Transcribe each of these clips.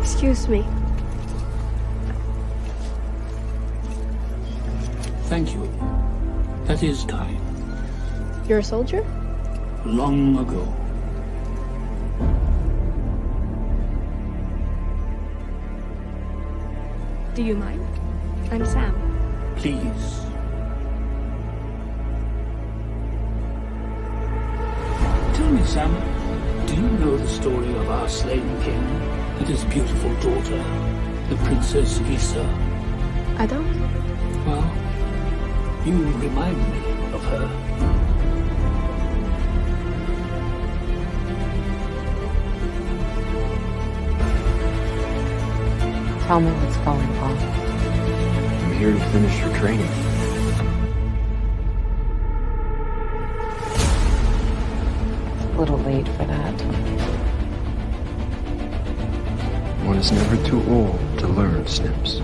Excuse me. Thank you. That is kind. You're a soldier? Long ago. Do you mind? I'm Sam. Please. Tell me, Sam, do you know the story of our slain king and his beautiful daughter, the Princess Isa? I don't. Well, you remind me of her. Tell me what's going on. I'm here to finish your training. It's a little late for that. One is never too old to learn, Snips.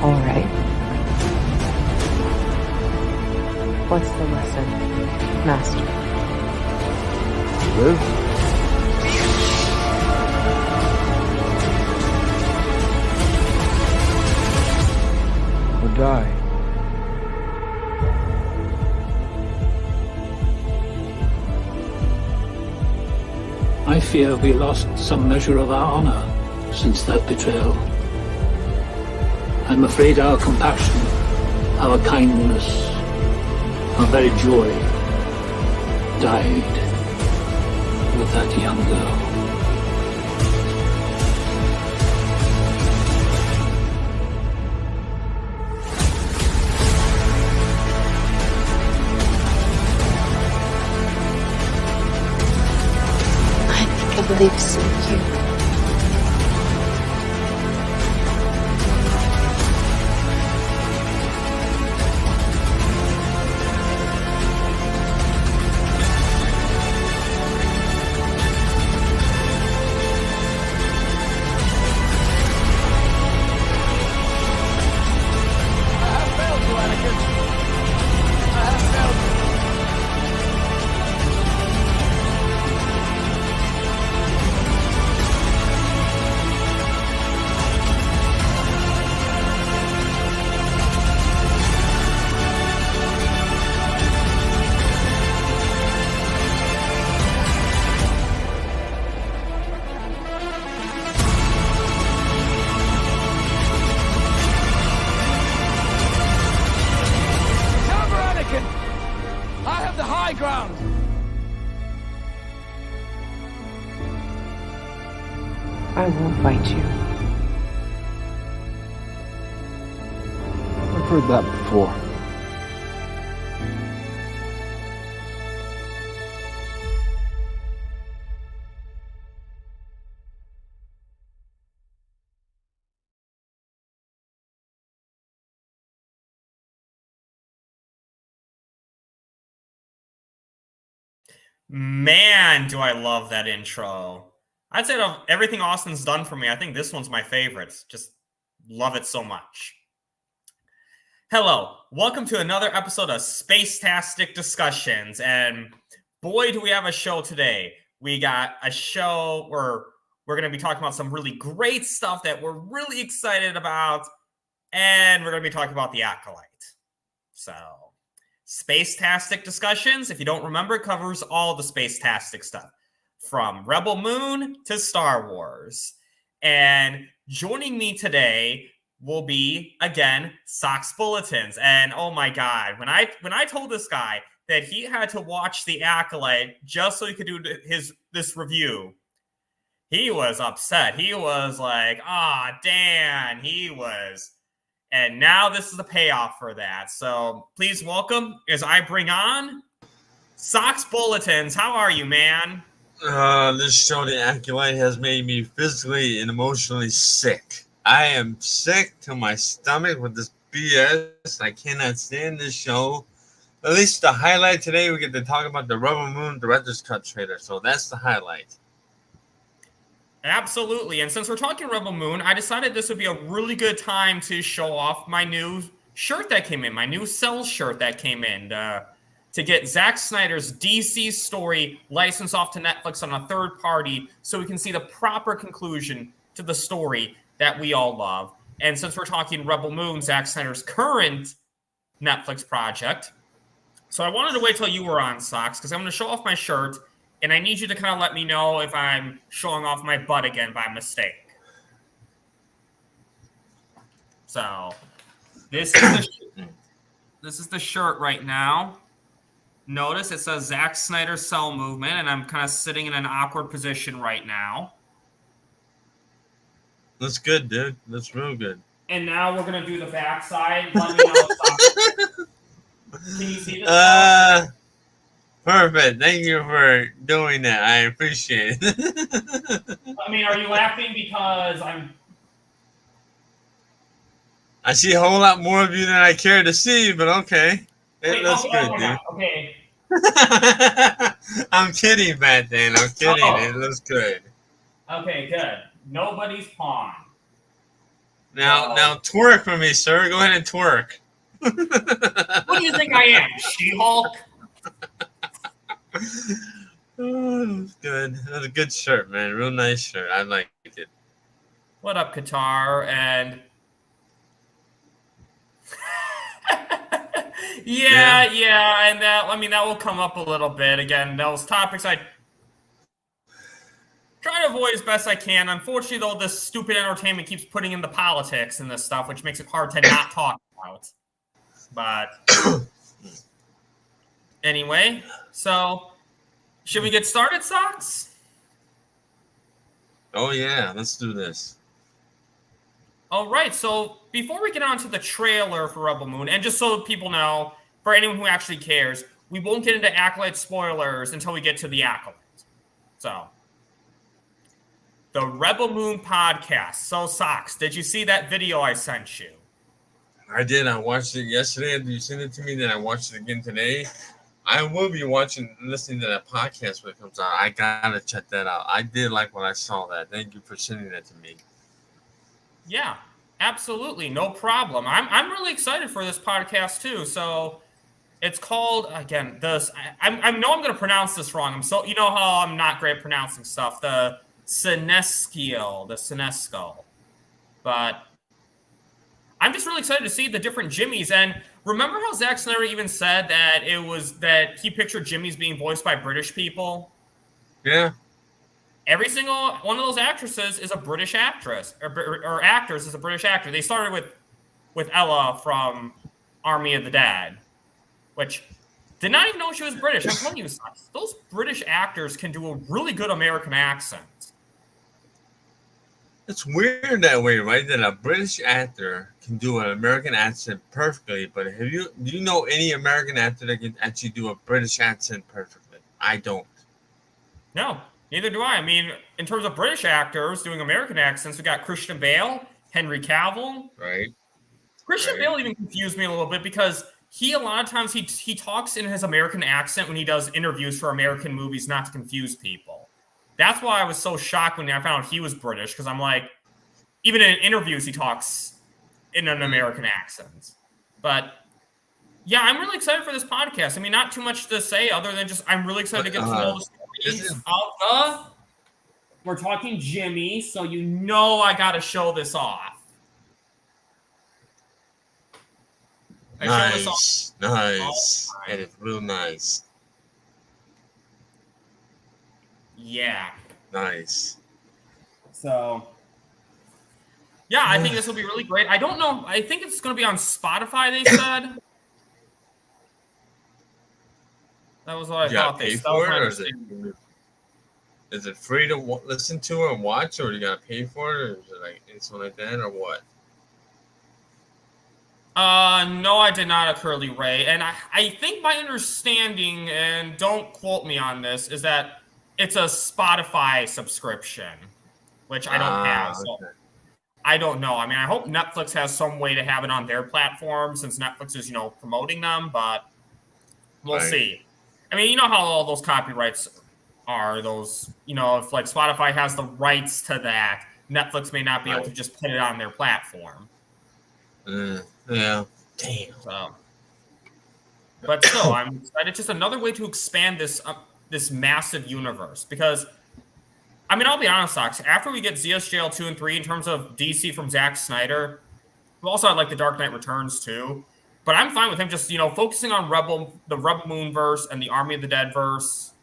All right. What's the lesson, Master? Live. Or die. I fear we lost some measure of our honor since that betrayal. I'm afraid our compassion, our kindness, our very joy died with that young girl. I believe in you. I won't fight you. I've heard that before. Man, do I love that intro. I'd say of everything Austin's done for me, I think this one's my favorite. Just love it so much. Hello, welcome to another episode of Space-Tastic Discussions. And boy, do we have a show today. We got a show where we're going to be talking about some really great stuff that we're really excited about. And we're going to be talking about the Acolyte. So, Space-Tastic Discussions, if you don't remember, covers all the Space-Tastic stuff. From Rebel Moon to Star Wars. And joining me today will be, again, Sox Bulletins. And oh my God, when I told this guy that he had to watch The Acolyte just so he could do this review, he was upset. He was like, Dan, he was. And now this is the payoff for that. So please welcome, as I bring on, Sox Bulletins. How are you, man? This show, The Acolyte, has made me physically and emotionally sick. I am sick to my stomach with this BS. I cannot stand this show. At least the highlight today, we get to talk about the Rebel Moon Director's Cut trailer. So that's the highlight. Absolutely. And since we're talking Rebel Moon, I decided this would be a really good time to show off my new shirt that came in, my new Cell shirt that came in. to get Zack Snyder's DC story licensed off to Netflix on a third party so we can see the proper conclusion to the story that we all love. And since we're talking Rebel Moon, Zack Snyder's current Netflix project, so I wanted to wait till you were on, Socks, because I'm going to show off my shirt, and I need you to kind of let me know if I'm showing off my butt again by mistake. So this is the shirt right now. Notice it says Zack Snyder Cell Movement, and I'm kind of sitting in an awkward position right now. That's good, dude. That's real good. And now we're going to do the backside. Let me know. Can you see this? Perfect. Thank you for doing that. I appreciate it. I mean, are you laughing because I see a whole lot more of you than I care to see, but okay. It looks good, dude. Okay. I'm kidding, Bad Dan. I'm kidding. Uh-oh. It looks good. Okay, good. Nobody's pawn. Now twerk for me, sir. Go ahead and twerk. What do you think I am, She-Hulk? Oh, that was good. That was a good shirt, man. Real nice shirt. I liked it. What up, Qatar? And yeah, and that will come up a little bit. Again, those topics I try to avoid as best I can. Unfortunately, though, this stupid entertainment keeps putting in the politics and this stuff, which makes it hard to not talk about. But anyway, so should we get started, Socks? Oh, yeah. Let's do this. All right, so before we get on to the trailer for Rebel Moon, and just so people know, for anyone who actually cares, we won't get into Acolyte spoilers until we get to the Acolyte. So, the Rebel Moon podcast. So, Socks, did you see that video I sent you? I did. I watched it yesterday. You sent it to me, then I watched it again today. I will be listening to that podcast when it comes out. I gotta check that out. I did like when I saw that. Thank you for sending that to me. Yeah, absolutely, no problem. I'm really excited for this podcast too. So it's called again. I know I'm going to pronounce this wrong. You know how I'm not great at pronouncing stuff. The Sinesco, but I'm just really excited to see the different Jimmys. And remember how Zack Snyder even said that he pictured Jimmys being voiced by British people? Yeah. Every single one of those actresses is a British actress, or actors is a British actor. They started with Ella from Army of the Dead, which did not even know she was British. I'm telling you, those British actors can do a really good American accent. It's weird that way, right? That a British actor can do an American accent perfectly, but do you know any American actor that can actually do a British accent perfectly? I don't. No. Neither do I. I mean, in terms of British actors doing American accents, we got Christian Bale, Henry Cavill. Right. Christian Bale even confused me a little bit because a lot of times he talks in his American accent when he does interviews for American movies, not to confuse people. That's why I was so shocked when I found out he was British, because I'm like, even in interviews he talks in an American accent. But yeah, I'm really excited for this podcast. I mean, not too much to say other than just I'm really excited to get to know the stories of we're talking Jimmy, so you know I got to show this off. Nice. That is real nice. Yeah. Nice. So, yeah, I think this will be really great. I don't know. I think it's going to be on Spotify, they said. That was what I thought they said. Is it free to listen to or watch, or you got to pay for it, or is it like something like that, or what? No, I did not, Curly Ray. And I think my understanding, and don't quote me on this, is that it's a Spotify subscription, which I don't have. So okay. I don't know. I mean, I hope Netflix has some way to have it on their platform since Netflix is, promoting them, but we'll see. I mean, you know how all those copyrights are, those, if like Spotify has the rights to that, Netflix may not be able to just put it on their platform. Yeah. Damn. So, But still, I'm excited. It's just another way to expand this massive universe. Because, I mean, I'll be honest, Sox. After we get ZSJL 2 and 3 in terms of DC from Zack Snyder, also I'd like the Dark Knight Returns too. But I'm fine with him just, focusing on the Rebel Moon verse and the Army of the Dead verse.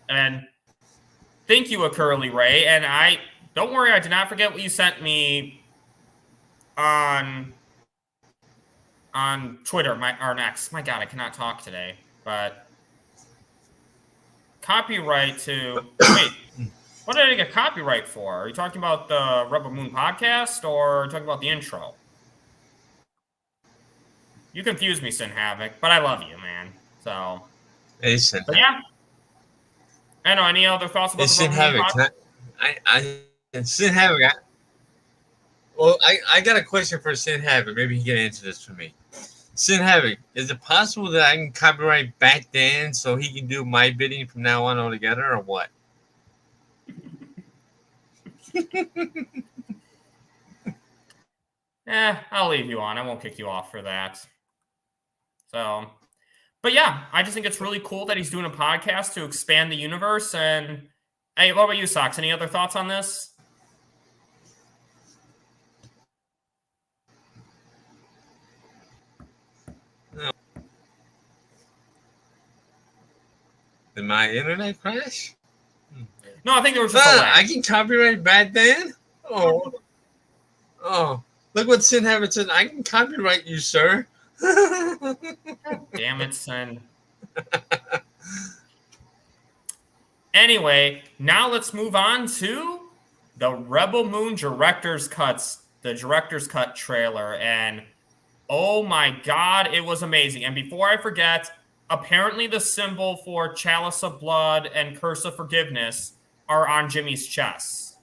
And thank you, Curly Ray. And don't worry, I did not forget what you sent me on Twitter, or X. My God, I cannot talk today. But copyright to wait. What did I get copyright for? Are you talking about the Rebel Moon podcast, or are you talking about the intro? You confuse me, Sin Havoc, but I love you, man. So, Hey, Sin. But yeah. I know. Any other thoughts about the Sin Rebel Moon Havoc. podcast? Sin Havoc. I got a question for Sin Havoc. Maybe he can answer this for me. Sin Havoc, is it possible that I can copyright back then so he can do my bidding from now on altogether, or what? I'll leave you on. I won't kick you off for that. So, but yeah, I just think it's really cool that he's doing a podcast to expand the universe. And hey, what about you, Sox? Any other thoughts on this? No. Did my internet crash? No, I think there was just a lag. I can copyright back then? Oh, look what Sin Havoc said. I can copyright you, sir. Damn it, son. Anyway, now let's move on to the Rebel Moon Director's Cut trailer. And oh my God, it was amazing. And before I forget, apparently the symbol for Chalice of Blood and Curse of Forgiveness are on Jimmy's chest.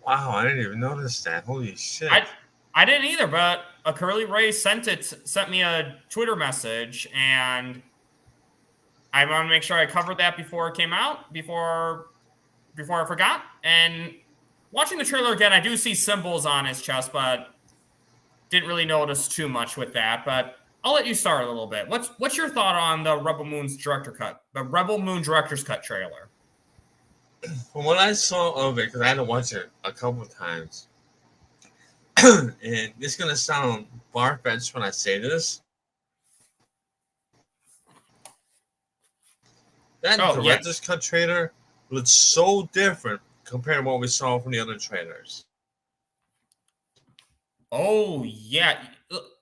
Wow, I didn't even notice that. Holy shit. I didn't either, but a Curly Ray sent me a Twitter message, and I want to make sure I covered that before it came out, before I forgot. And watching the trailer again, I do see symbols on his chest, but didn't really notice too much with that. But I'll let you start a little bit. What's your thought on the Rebel Moon Director's Cut trailer? From what I saw of it, because I had to watch it a couple of times, and it's going to sound far-fetched when I say this. That Director's Cut trailer looks so different compared to what we saw from the other trailers. Oh, yeah.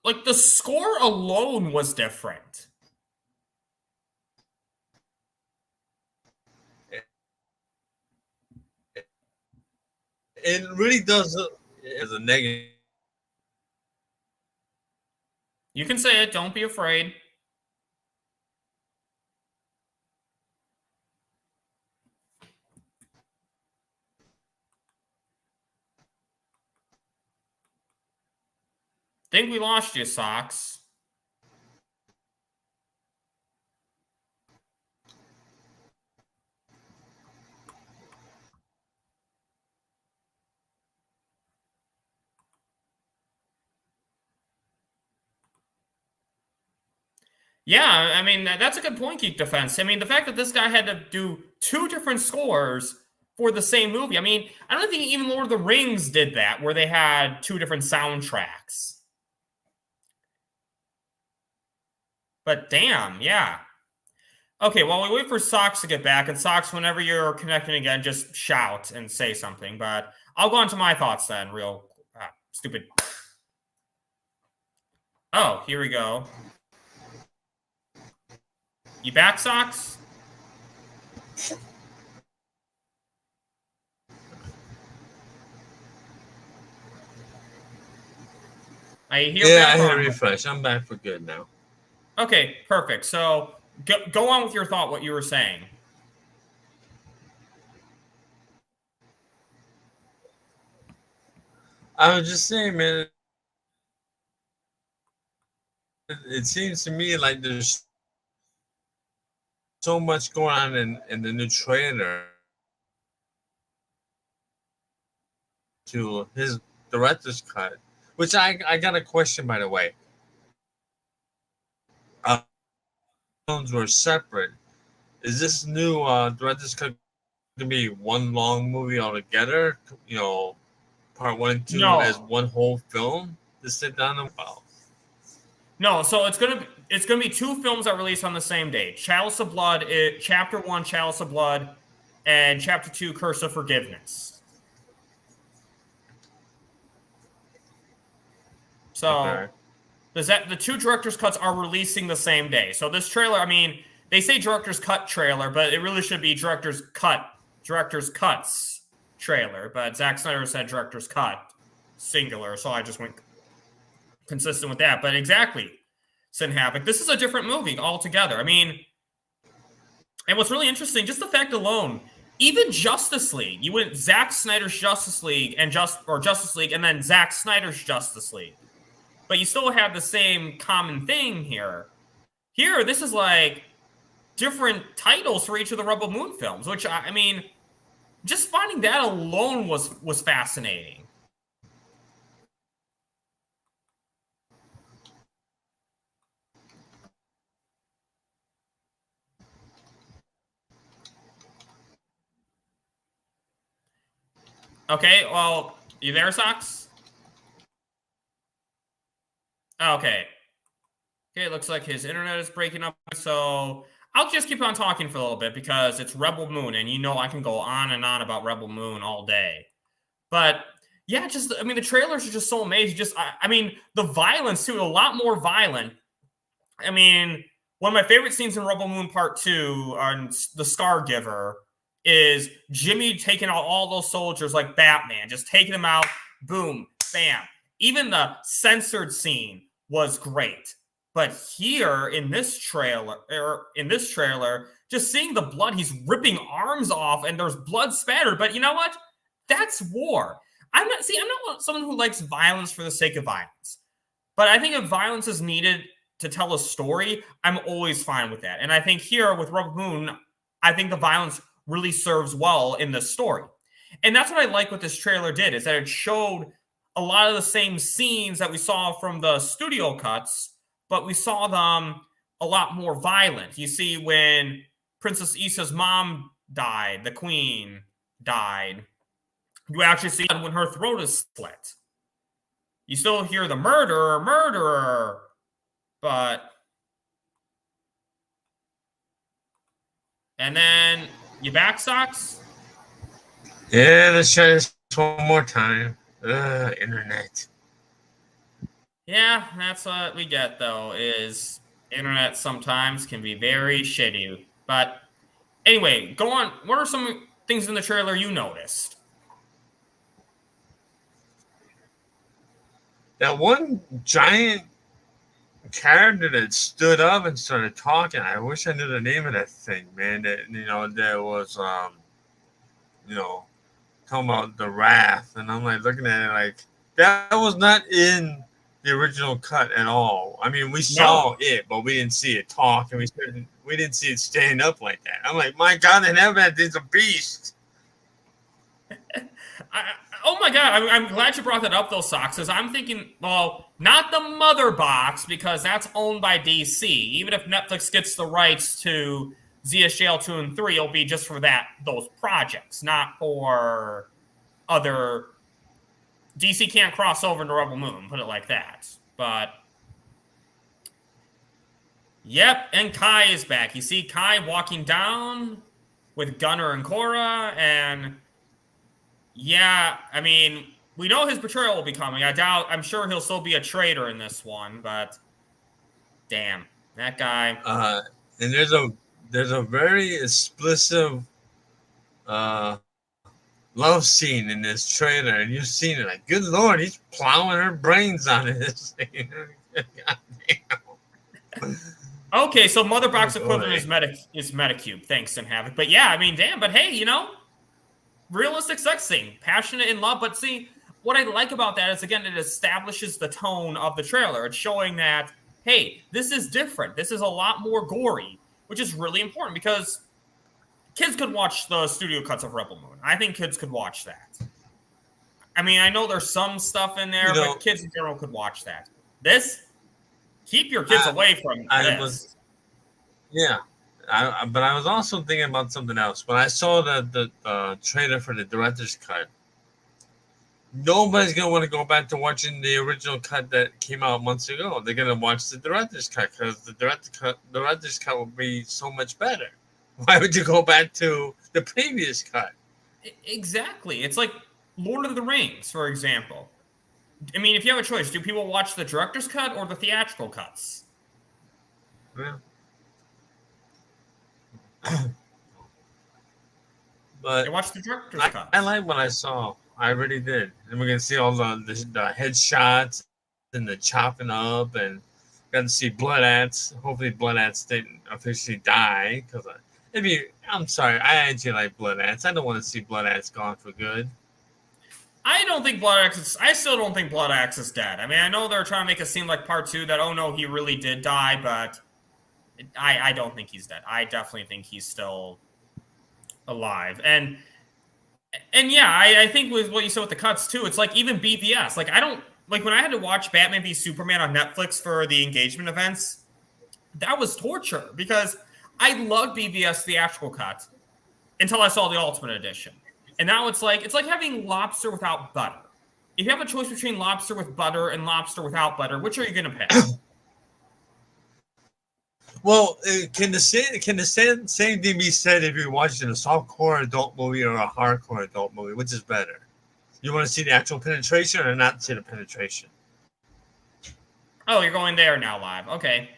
Like, the score alone was different. It really does look as a negative. You can say it. Don't be afraid. Think we lost you, Sox. Yeah, I mean, that's a good point, Geek Defense. I mean, the fact that this guy had to do 2 different scores for the same movie. I mean, I don't think even Lord of the Rings did that, where they had 2 different soundtracks. But damn, yeah. Okay, while we wait for Sox to get back, and Sox, whenever you're connecting again, just shout and say something. But I'll go on to my thoughts then, real stupid. Oh, here we go. You back, Sox? I hear. Yeah, I hit refresh. I'm back for good now. Okay, perfect. So go on with your thought, what you were saying. I was just saying, man, it seems to me like there's so much going on in the new trailer to his director's cut, which I got a question, by the way. films were separate. Is this new director's cut going to be one long movie altogether? You know, part 1 and 2 No. as one whole film to sit down and wow. No, so it's gonna be 2 films that release on the same day. Chalice of Blood, Chapter 1, Chalice of Blood, and Chapter 2, Curse of Forgiveness. So the 2 director's cuts are releasing the same day. So this trailer, I mean, they say director's cut trailer, but it really should be director's cuts trailer. But Zack Snyder said director's cut singular, so I just went consistent with that. But exactly, Sin Havoc. This is a different movie altogether. I mean, and what's really interesting, just the fact alone, even Justice League, you went Zack Snyder's Justice League and Justice League, and then Zack Snyder's Justice League. But you still have the same common thing here. Here, this is like different titles for each of the Rebel Moon films, which, I mean, just finding that alone was fascinating. Okay, well, you there, Sox? Okay. Okay, it looks like his internet is breaking up, so I'll just keep on talking for a little bit because it's Rebel Moon, and you know I can go on and on about Rebel Moon all day. But, yeah, I mean, the trailers are just so amazing. I mean, the violence, too, a lot more violent. I mean, one of my favorite scenes in Rebel Moon Part 2 on the Scargiver is Jimmy taking out all those soldiers like Batman, just taking them out, boom, bam. Even the censored scene was great. But here in this trailer, just seeing the blood, he's ripping arms off and there's blood spattered. But you know what? That's war. I'm not someone who likes violence for the sake of violence. But I think if violence is needed to tell a story, I'm always fine with that. And I think here with Rebel Moon, I think the violence really serves well in this story. And that's what I like what this trailer did, is that it showed a lot of the same scenes that we saw from the studio cuts, but we saw them a lot more violent. You see when Princess Issa's mom died, the queen died, you actually see when her throat is split. You still hear the murderer, but... And then, you back, Socks? Yeah, let's try this one more time. Internet. Yeah, that's what we get, though, is internet sometimes can be very shitty. But anyway, go on. What are some things in the trailer you noticed? That one giant character that stood up and started talking. I wish I knew the name of that thing, man. That that was talking about the wrath, and I'm like looking at it like that was not in the original cut at all. I mean, we saw it, but we didn't see it talk, and we didn't see it stand up like that. I'm like, my God in heaven, it's a beast. Oh my God, I'm glad you brought that up, though, Socks, because I'm thinking, well, not the Mother Box, because that's owned by DC. Even if Netflix gets the rights to ZSJL 2 and 3, it'll be just for those projects, not for other... DC can't cross over into Rebel Moon, put it like that. But, yep, and Kai is back. You see Kai walking down with Gunner and Korra, and yeah, I mean, we know his betrayal will be coming. I'm sure he'll still be a traitor in this one, but damn, that guy. And there's a very explicit love scene in this trailer, and you've seen it. Like, good Lord, he's plowing her brains on this thing. God damn. Okay, so Mother Box equivalent is Metacube. Thanks, Sin Havoc. But yeah, I mean, damn. But hey, realistic sex scene, passionate in love. But see, what I like about that is, again, it establishes the tone of the trailer. It's showing that, hey, this is different. This is a lot more gory, which is really important because kids could watch the studio cuts of Rebel Moon. I think kids could watch that. I mean, I know there's some stuff in there, but kids in general could watch that. This, keep your kids away from this. Yeah, but I was also thinking about something else. When I saw the trailer for the director's cut, nobody's gonna want to go back to watching the original cut that came out months ago. They're gonna watch the director's cut because the director's cut will be so much better. Why would you go back to the previous cut? Exactly. It's like Lord of the Rings, for example. I mean, if you have a choice, do people watch the director's cut or the theatrical cuts? Yeah. But They watch the director's cut. I like what I saw. I really did. And we're gonna see all the headshots and the chopping up, and got to see blood ants. Hopefully, blood ants didn't officially die because I'm sorry, I actually like blood ants. I don't want to see blood ants gone for good. I still don't think Blood Axe is dead. I mean, I know they're trying to make it seem like part 2 that, oh no, he really did die, but I don't think he's dead. I definitely think he's still alive. And yeah, I think with what you said with the cuts too, it's like even BVS. Like when I had to watch Batman v Superman on Netflix for the engagement events, that was torture because I loved BVS theatrical cut until I saw the Ultimate Edition. And now it's like having lobster without butter. If you have a choice between lobster with butter and lobster without butter, which are you going to pick? Well, can the same thing be said if you're watching a softcore adult movie or a hardcore adult movie? Which is better? You want to see the actual penetration or not see the penetration? Oh, you're going there now live. Okay.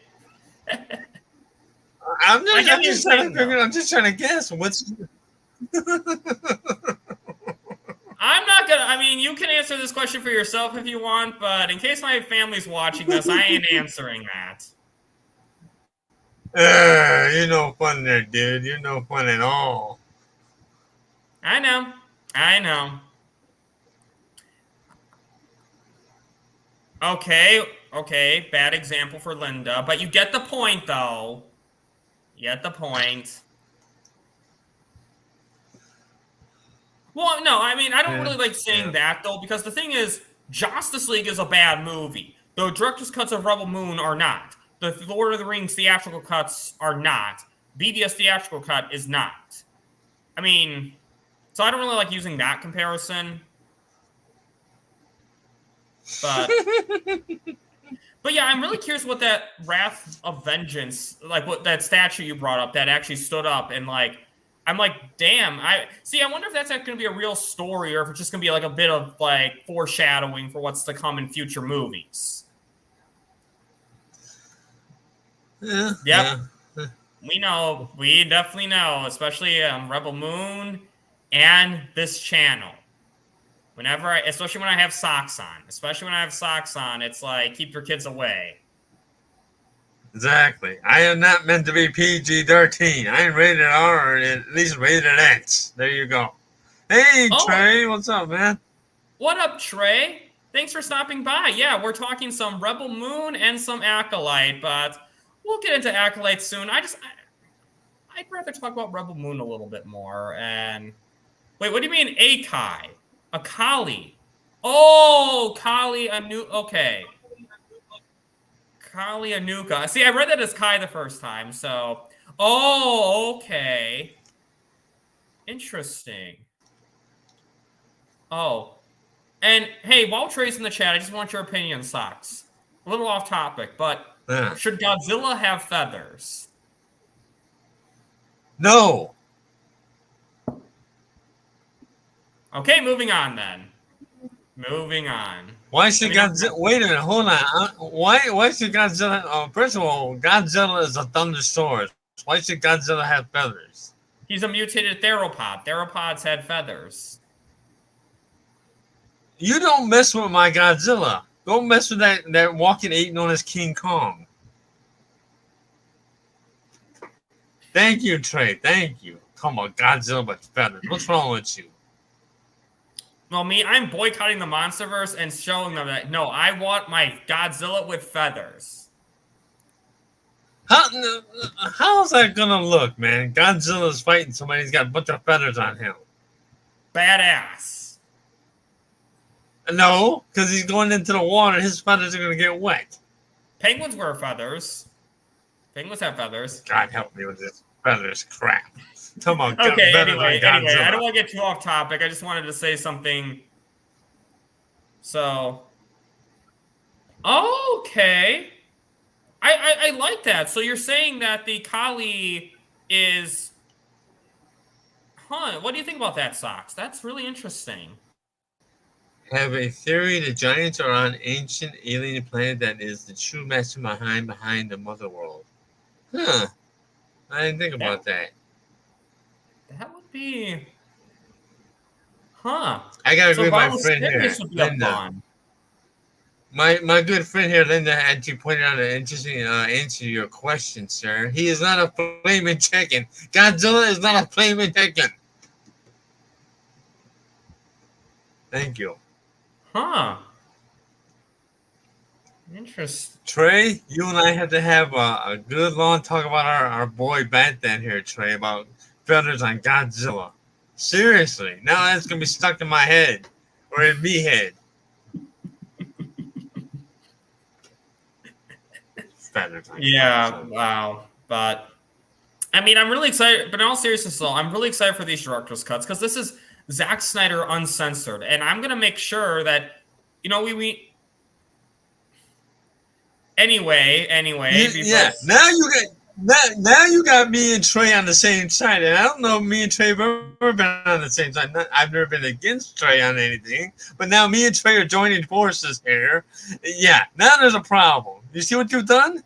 I'm just trying to guess what's. I'm not gonna. I mean, you can answer this question for yourself if you want, but in case my family's watching this, I ain't answering that. You're no fun there, dude. You're no fun at all. I know. Okay. Bad example for Linda, but you get the point, though. You get the point. Well, no, I mean, I don't really like saying that, though, because the thing is, Justice League is a bad movie. The director's cuts of Rebel Moon are not. The Lord of the Rings theatrical cuts are not. BVS theatrical cut is not. I mean, so I don't really like using that comparison. But yeah, I'm really curious what that Wrath of Vengeance, like what that statue you brought up that actually stood up and like, I'm like, damn. I wonder if that's going to be a real story or if it's just going to be like a bit of like foreshadowing for what's to come in future movies. Yeah. Yep. Yeah. We know. We definitely know, especially Rebel Moon and this channel. Especially when I have socks on. It's like, keep your kids away. Exactly. I am not meant to be PG-13. I'm rated R or at least rated X. There you go. Hey, Trey. What's up, man? What up, Trey? Thanks for stopping by. Yeah, we're talking some Rebel Moon and some Acolyte, but we'll get into Acolyte soon. I'd rather talk about Rebel Moon a little bit more. And wait, what do you mean Akai? Akali. Oh, Kali Anu. Okay. Kali Anuka. See, I read that as Kai the first time, so. Oh, okay. Interesting. Oh. And hey, while Trey's in the chat, I just want your opinion on socks. A little off topic, but should Godzilla have feathers? No. Okay, moving on then. Moving on. Why should Godzilla? Wait a minute, hold on. Why should Godzilla? First of all, Godzilla is a thundersaurus. Why should Godzilla have feathers? He's a mutated theropod. Theropods had feathers. You don't mess with my Godzilla. Don't mess with that walking ape known as King Kong. Thank you, Trey. Thank you. Come on, Godzilla with feathers. What's wrong with you? Well, I'm boycotting the Monsterverse and showing them that, no, I want my Godzilla with feathers. How's that gonna look, man? Godzilla's fighting somebody who's got a bunch of feathers on him. Badass. No, because he's going into the water. His feathers are gonna get wet. Penguins wear feathers. Penguins have feathers. God help me with this feathers crap. Come on, Okay, feathers on anyway, Godzilla. I don't want to get too off topic. I just wanted to say something. So, okay. I like that. So you're saying that the Kali is... Huh, what do you think about that, Socks? That's really interesting. Have a theory the giants are on ancient alien planet that is the true mastermind behind the mother world. Huh. I didn't think about that. That would be... Huh. I got a So good my Violent friend here, Sirius would be a Linda. fun. My good friend here, Linda, actually pointed out an interesting answer to your question, sir. He is not a flaming chicken. Godzilla is not a flaming chicken. Thank you. Huh. Interesting. Trey, you and I have to have a good long talk about our boy Batman here, Trey, about feathers on Godzilla. Seriously. Now that's going to be stuck in my head. Or in me head. Feathers on Godzilla. Wow. But, I mean, I'm really excited. But in all seriousness, though, I'm really excited for these director's cuts because this is Zack Snyder uncensored. And I'm going to make sure that, we Anyway. Yeah. Now you got me and Trey on the same side, and I don't know if me and Trey have ever been on the same side. I've never been against Trey on anything, but now me and Trey are joining forces here. Yeah. Now there's a problem. You see what you've done?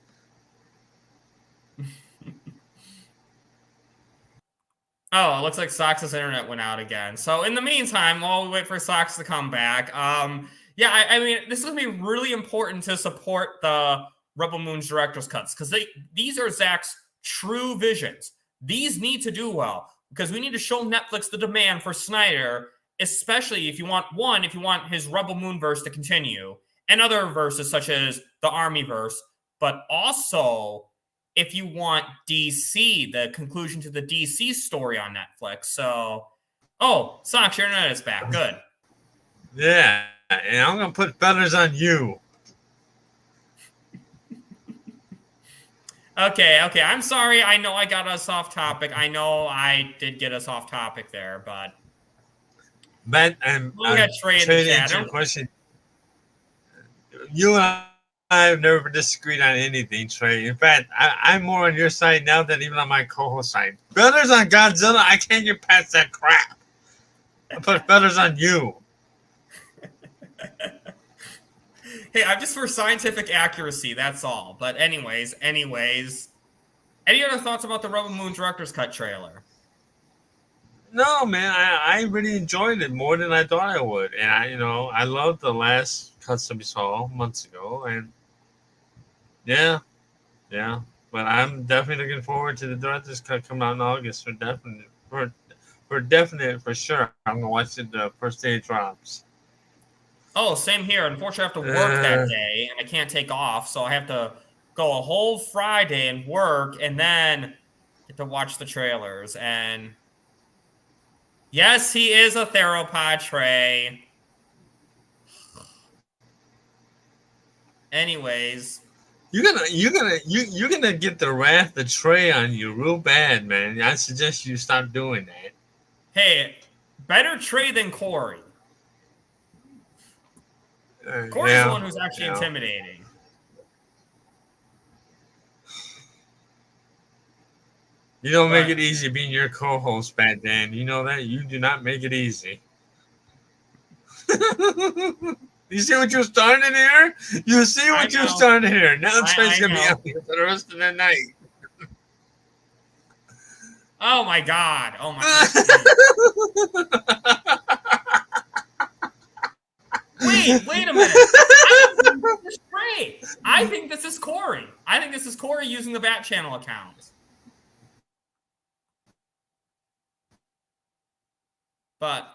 Oh, it looks like Sox's internet went out again. So in the meantime, while we wait for Sox to come back, I mean, this is going to be really important to support the Rebel Moon's director's cuts because these are Zack's true visions. These need to do well because we need to show Netflix the demand for Snyder, especially if you want his Rebel Moon verse to continue and other verses such as the Army verse, but also if you want DC, the conclusion to the DC story on Netflix. So, Sox, your internet is back. Good. Yeah, and I'm going to put feathers on you. Okay. I'm sorry. I know I got us off topic. I know I did get us off topic there, but... But I'm Trey in the chat. Your question. You and I have never disagreed on anything, Trey. In fact, I'm more on your side now than even on my co-host side. Feathers on Godzilla, I can't get past that crap. I put feathers on you. Hey, I'm just for scientific accuracy, that's all. But anyways, any other thoughts about the Rebel Moon director's cut trailer? No, man, I really enjoyed it more than I thought I would. And I loved the last cuts that we saw months ago. And yeah. But I'm definitely looking forward to the director's cut coming out in August for sure. I'm gonna watch it the first day it drops. Oh, same here. Unfortunately, I have to work that day, and I can't take off, so I have to go a whole Friday and work, and then get to watch the trailers. And yes, he is a theropod, Trey. Anyways, you're gonna get the wrath of Trey on you real bad, man. I suggest you stop doing that. Better Trey than Corey. Corey's the one who's actually intimidating. You don't make it easy being your co-host, Bad Dan. You know that? You do not make it easy. You see what you're starting here? You see what you're starting here. Now Trey's going to be out here for the rest of the night. Oh, my God. Wait a minute. I think this is Corey. I think this is Corey using the Bat Channel account. But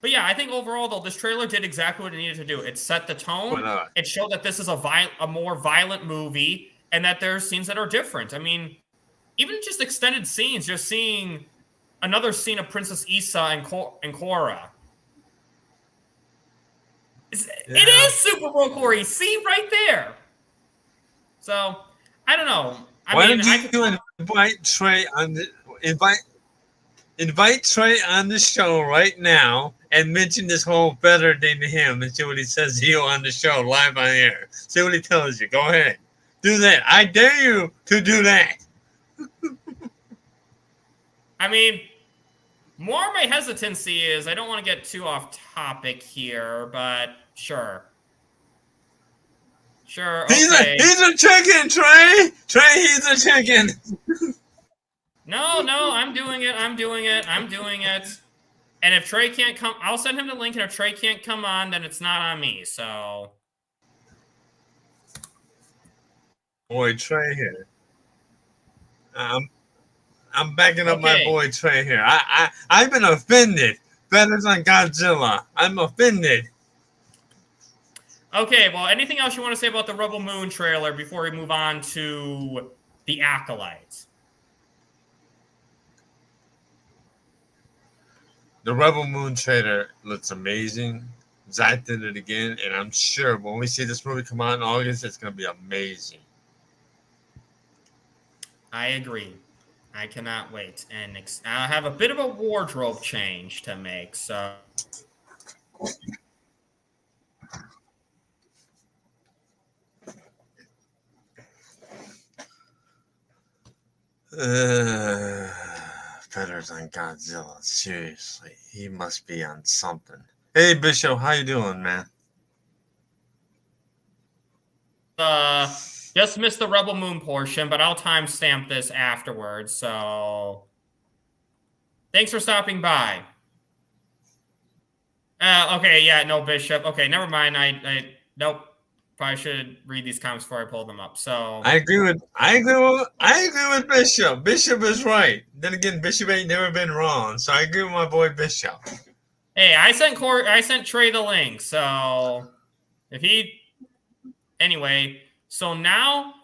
yeah, I think overall, though, this trailer did exactly what it needed to do. It set the tone. It showed that this is a more violent movie and that there are scenes that are different. I mean, even just extended scenes, just seeing another scene of Princess Issa and Korra. It is Super Bowl Corey. See right there. So, I don't know. Why don't you invite Trey on the invite Trey on the show right now and mention this whole better than him and see what he says to you on the show live on air. See what he tells you. Go ahead. Do that. I dare you to do that. I mean, more my hesitancy is I don't want to get too off topic here, but sure. Sure, okay. He's a chicken, Trey! Trey, he's a chicken! No, I'm doing it. And if Trey can't come, I'll send him the link, and if Trey can't come on, then it's not on me, so. Boy, Trey here. I'm backing up my boy Trey here. I've been offended. Better than Godzilla. I'm offended. Okay, well, anything else you want to say about the Rebel Moon trailer before we move on to the Acolyte? The Rebel Moon trailer looks amazing. Zach did it again, and I'm sure when we see this movie come out in August, it's going to be amazing. I agree. I cannot wait. And I have a bit of a wardrobe change to make, so... Better than Godzilla. Seriously, he must be on something. Hey, Bishop, how you doing, man? Just missed the Rebel Moon portion, but I'll timestamp this afterwards. So, thanks for stopping by. Okay, yeah, no, Bishop. Okay, never mind. Nope. Probably should read these comments before I pull them up. So I agree with Bishop. Bishop is right. Then again, Bishop ain't never been wrong. So I agree with my boy Bishop. Hey, I sent Trey the link. So anyway, so now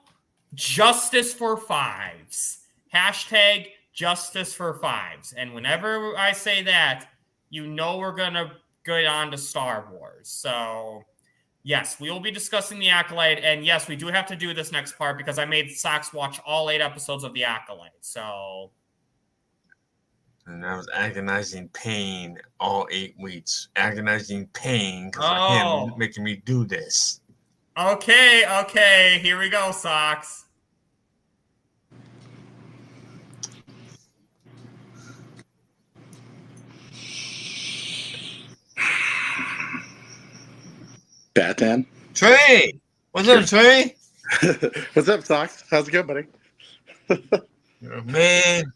justice for fives. Hashtag justice for fives. And whenever I say that, you know we're gonna get on to Star Wars. So yes, we will be discussing the Acolyte, and yes, we do have to do this next part because I made Sox watch all 8 episodes of the Acolyte. So, and I was agonizing pain all 8 weeks. Agonizing pain because of him making me do this. Okay, here we go, Sox. Batman. Trey! What's up, Trey? What's up, Sox? How's it going, buddy? Man,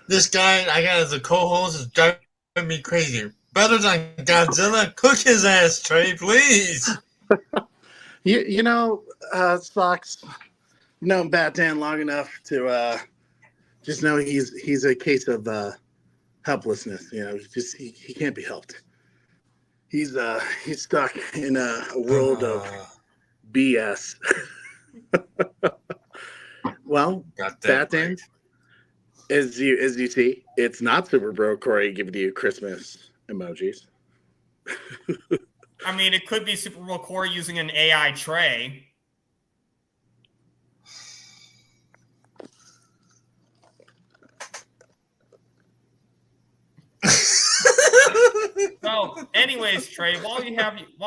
this guy I got as a co-host is driving me crazy. Better than Godzilla, cook his ass, Trey, please. You know, Sox, known Batman long enough to just know he's a case of helplessness. You know, just he can't be helped. He's stuck in a world of BS. Well, Batman, right. as you see, it's not Super Bro Corey giving you Christmas emojis. I mean, it could be Super Bowl Corey using an AI Trey. So, anyways, Trey, while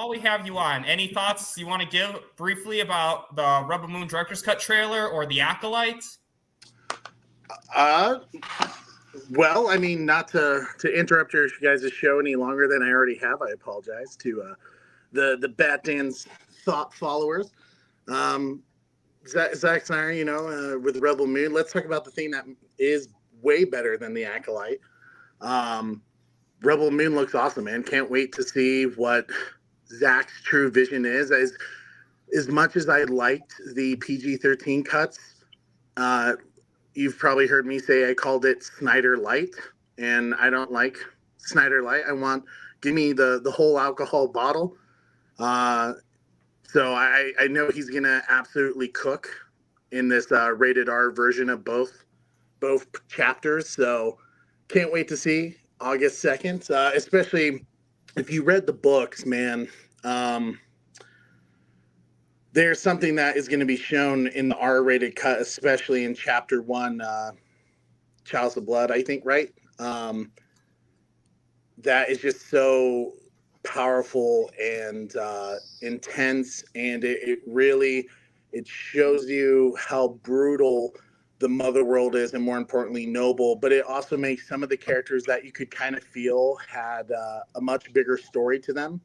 we have you on, any thoughts you want to give briefly about the Rebel Moon Director's Cut trailer or the Acolyte? Well, I mean, not to interrupt your guys' show any longer than I already have. I apologize to the Batman's thought followers. Zack Snyder, you know, with Rebel Moon. Let's talk about the thing that is way better than the Acolyte. Rebel Moon looks awesome, man. Can't wait to see what Zach's true vision is. As much as I liked the PG-13 cuts, you've probably heard me say I called it Snyder Light, and I don't like Snyder Light. Give me the whole alcohol bottle. So I know he's going to absolutely cook in this rated R version of both chapters. So can't wait to see August 2nd, especially if you read the books, man. there's something that is going to be shown in the R-rated cut, especially in Chapter 1, Chalice of Blood, I think, right? That is just so powerful and intense, and it really shows you how brutal the mother world is, and more importantly noble, but it also makes some of the characters that you could kind of feel had a much bigger story to them.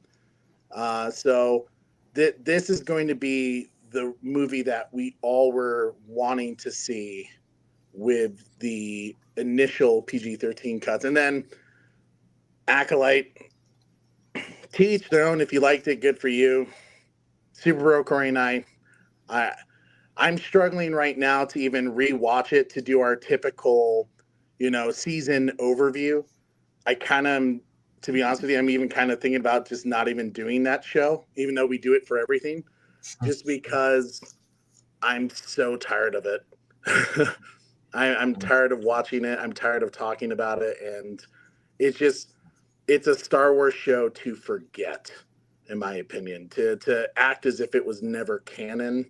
So this is going to be the movie that we all were wanting to see with the initial PG-13 cuts. And then Acolyte, to each their own. If you liked it, good for you. Super Bro Corey and I'm struggling right now to even rewatch it to do our typical, season overview. I kind of, to be honest with you, I'm even kind of thinking about just not even doing that show, even though we do it for everything, just because I'm so tired of it. I'm tired of watching it. I'm tired of talking about it. And it's a Star Wars show to forget, in my opinion, to act as if it was never canon.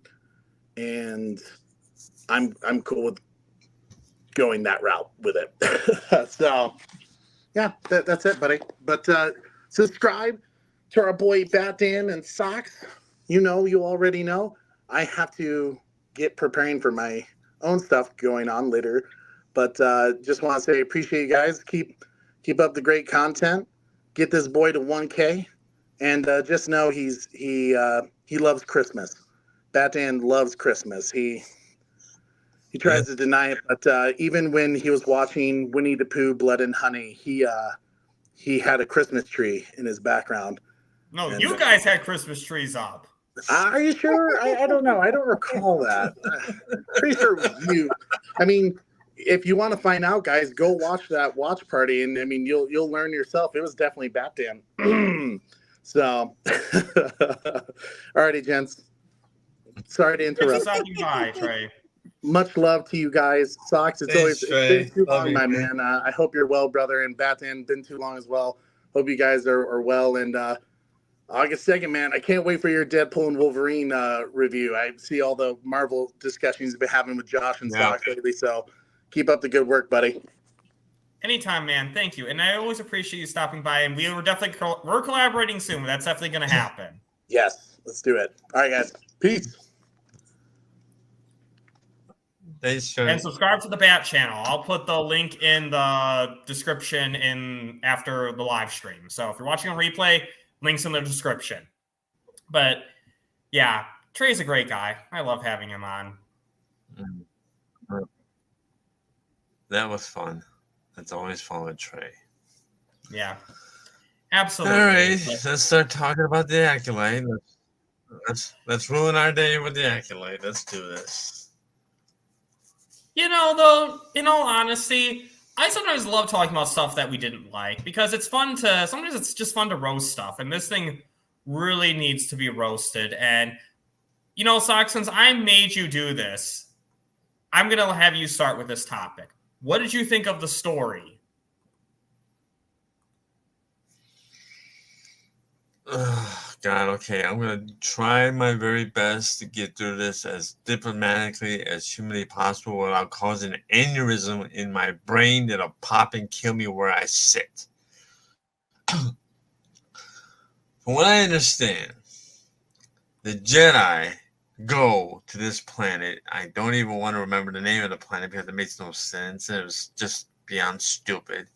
And I'm cool with going that route with it. So yeah, that's it, buddy. But subscribe to our boy Bat Dan and Socks. You already know. I have to get preparing for my own stuff going on later. But just want to say appreciate you guys. Keep up the great content. Get this boy to 1K. And just know he loves Christmas. Bat Dan loves Christmas. He tries to deny it, but even when he was watching Winnie the Pooh, Blood and Honey, he had a Christmas tree in his background. No, and you guys had Christmas trees up. Are you sure? I don't know. I don't recall that. Pretty sure it was you. I mean, if you want to find out, guys, go watch that watch party, and I mean, you'll learn yourself. It was definitely Bat Dan. So, alrighty, gents. Sorry to interrupt. Bye, Trey. Much love to you guys. Socks, it's been too long, my man. I hope you're well, brother. And Bat Dan, been too long as well. Hope you guys are well. And August 2nd, man, I can't wait for your Deadpool and Wolverine review. I see all the Marvel discussions you've been having with Josh and Socks lately. So keep up the good work, buddy. Anytime, man. Thank you. And I always appreciate you stopping by. And we're collaborating soon. That's definitely going to happen. Yes, let's do it. All right, guys. Peace. And subscribe to the Bat channel. I'll put the link in the description after the live stream. So if you're watching on replay, links in the description. But yeah, Trey's a great guy. I love having him on. That was fun. It's always fun with Trey. Yeah, absolutely. All right, let's start talking about the Acolyte. Let's ruin our day with the Acolyte. Let's do this. Though, in all honesty, I sometimes love talking about stuff that we didn't like because sometimes it's just fun to roast stuff. And this thing really needs to be roasted. And, Sock, since I made you do this, I'm going to have you start with this topic. What did you think of the story? Oh, God, okay. I'm going to try my very best to get through this as diplomatically as humanly possible without causing an aneurysm in my brain that'll pop and kill me where I sit. From what I understand, the Jedi go to this planet. I don't even want to remember the name of the planet because it makes no sense. It was just beyond stupid.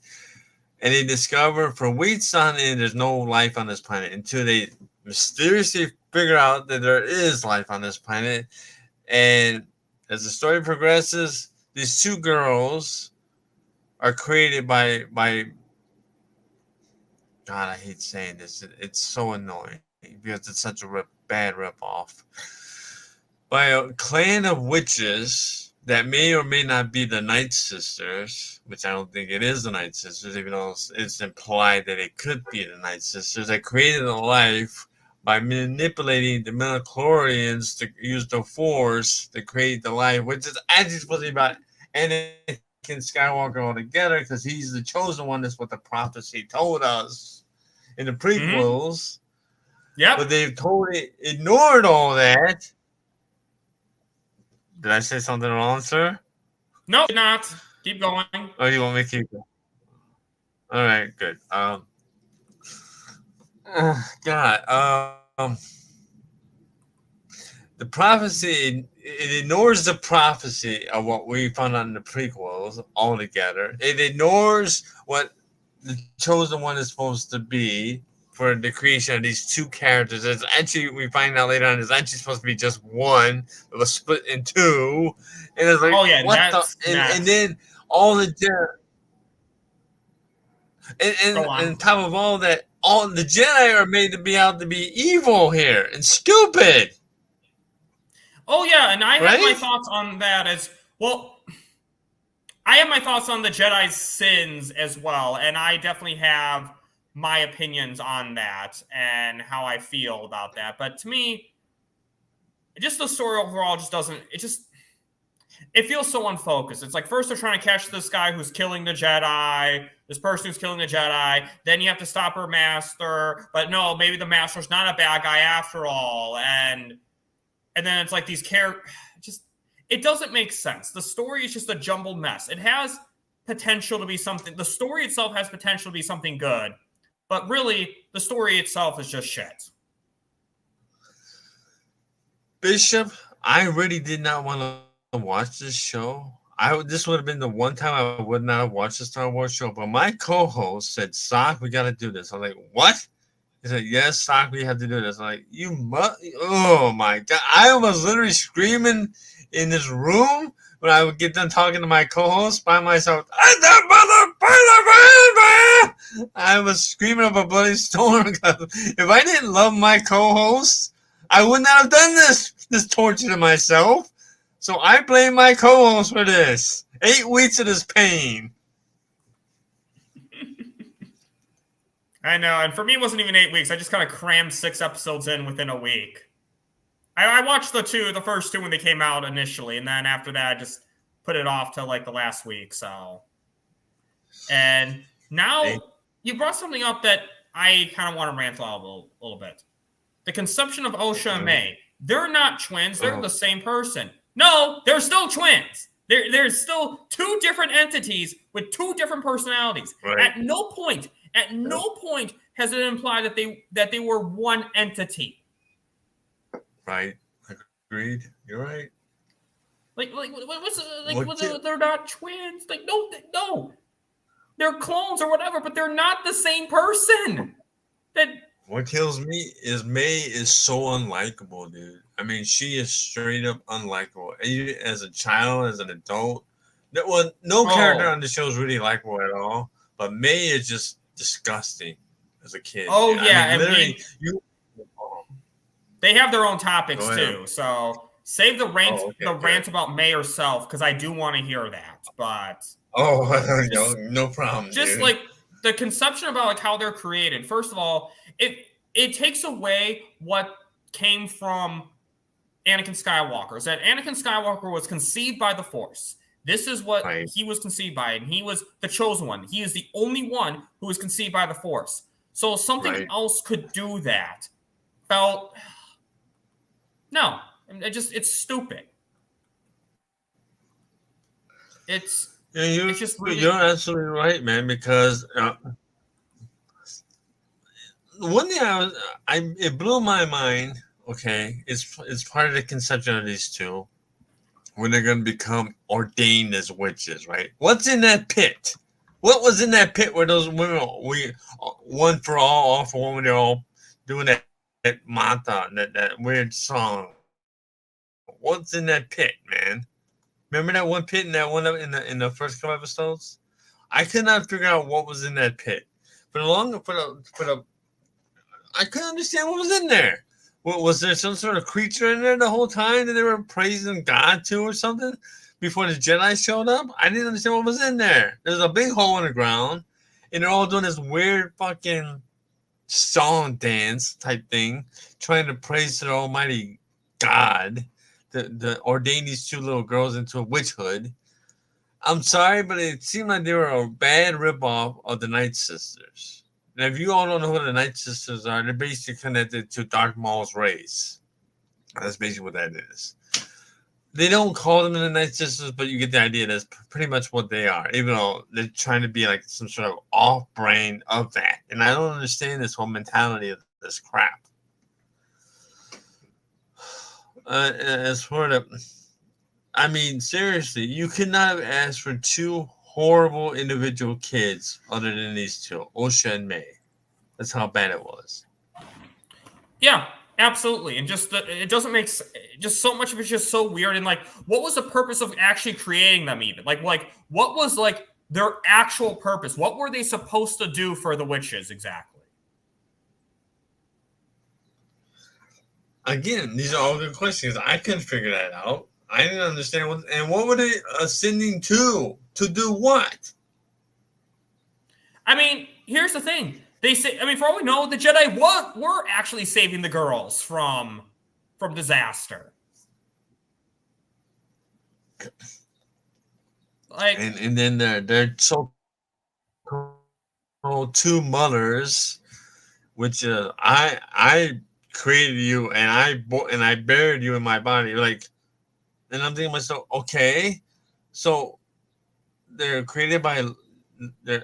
And they discover for weeks on end there's no life on this planet until they mysteriously figure out that there is life on this planet. And as the story progresses, these two girls are created by God, I hate saying this. It's so annoying because it's such a bad ripoff. By a clan of witches that may or may not be the Night Sisters, which I don't think it is the Night Sisters, even though it's implied that it could be the Night Sisters, that created a life by manipulating the midichlorians to use the Force to create the life, which is actually supposed to be about Anakin Skywalker altogether, because he's the chosen one. That's what the prophecy told us in the prequels. Yep. But they've totally ignored all that. Did I say something wrong, sir? No, did not. Keep going. Oh, you want me to keep going? All right, good. God, the prophecy, it ignores the prophecy of what we found out in the prequels altogether. It ignores what the chosen one is supposed to be for the creation of these two characters. It's actually, we find out later on, it's actually supposed to be just one. It was split in two. And it's like, Oh, yeah, what that's the? And then all the and top of all that, all the Jedi are made to be out to be evil here and stupid. Oh, yeah, and I have my Right? thoughts on that as well. I have my thoughts on the Jedi's sins as well, and I definitely have my opinions on that and how I feel about that. But to me, just the story overall just doesn't. It feels so unfocused. It's like first they're trying to catch this guy who's killing the Jedi, this person who's killing the Jedi. Then you have to stop her master, but no, maybe the master's not a bad guy after all, and then it's like these characters. It doesn't make sense. The story is just a jumbled mess. It has potential to be something. The story itself has potential to be something good, but really, the story itself is just shit. Bishop, I really did not want to watch this show. This would have been the one time I would not have watched the Star Wars show, but my co-host said, Sock, we got to do this. I'm like, what? He said, yes, Sock, we have to do this. I'm like, oh my God. I was literally screaming in this room when I would get done talking to my co-host by myself. I was screaming up a bloody storm because if I didn't love my co-host, I would not have done this torture to myself. So I blame my co-host for this. 8 weeks of this pain. I know, and for me, it wasn't even 8 weeks. I just kind of crammed 6 episodes in within a week. I watched the first 2 when they came out initially, and then after that, I just put it off to like the last week. So, and now you brought something up that I kind of want to rant about a little bit. The conception of Osha and May. They're not twins. They're the same person. No, they're still twins. There's still 2 different entities with 2 different personalities. Right. At no point has it implied that they were one entity. Right. Agreed. You're right. They're not twins. Like, no. They're clones or whatever, but they're not the same person. What kills me is May is so unlikable, dude. I mean, she is straight up unlikable. As a child, as an adult, no character on the show is really likable at all. But May is just disgusting as a kid. Oh, dude. yeah. I mean, literally, they have their own topics too. So save the rant about May herself, because I do want to hear that. But no problem. Just dude. like the conception about like how they're created. First of all, it takes away what came from Anakin Skywalker. Is that Anakin Skywalker was conceived by the Force. This is what he was conceived by, and he was the chosen one. He is the only one who was conceived by the Force. So something else could do that. No, it's stupid. It's just really... You're absolutely right, man. Because one thing it blew my mind. Okay, it's part of the conception of these 2 when they're going to become ordained as witches, right? What's in that pit? What was in that pit where those women, one for all for one, when they're all doing that manta, that weird song? What's in that pit, man? Remember that one pit in that one in the first couple episodes? I could not figure out what was in that pit. I couldn't understand what was in there. Was there some sort of creature in there the whole time that they were praising God to or something before the Jedi showed up? I didn't understand what was in there. There's a big hole in the ground, and they're all doing this weird fucking song dance type thing, trying to praise the Almighty God to ordain these 2 little girls into a witchhood. I'm sorry, but it seemed like they were a bad ripoff of the Night Sisters. And if you all don't know who the Night Sisters are, they're basically connected to Darth Maul's race. That's basically what that is. They don't call them the Night Sisters, but you get the idea. That's pretty much what they are, even though they're trying to be like some sort of off-brand of that. And I don't understand this whole mentality of this crap. As for the, I mean, seriously, you could not have asked for two horrible individual kids other than these two, Osha and May. That's how bad it was. Yeah, absolutely. And just it doesn't make just so much of it's just so weird. And like, what was the purpose of actually creating them? Even like what was like their actual purpose? What were they supposed to do for the witches exactly? Again, these are all good questions. I couldn't figure that out. I didn't understand what were they ascending to? To do what? I mean, here's the thing. They say, I mean, for all we know, the Jedi were actually saving the girls from disaster. Like, and then they're so two mothers, which I created you and I buried you in my body. Like, and I'm thinking to myself, okay, so they're created by they're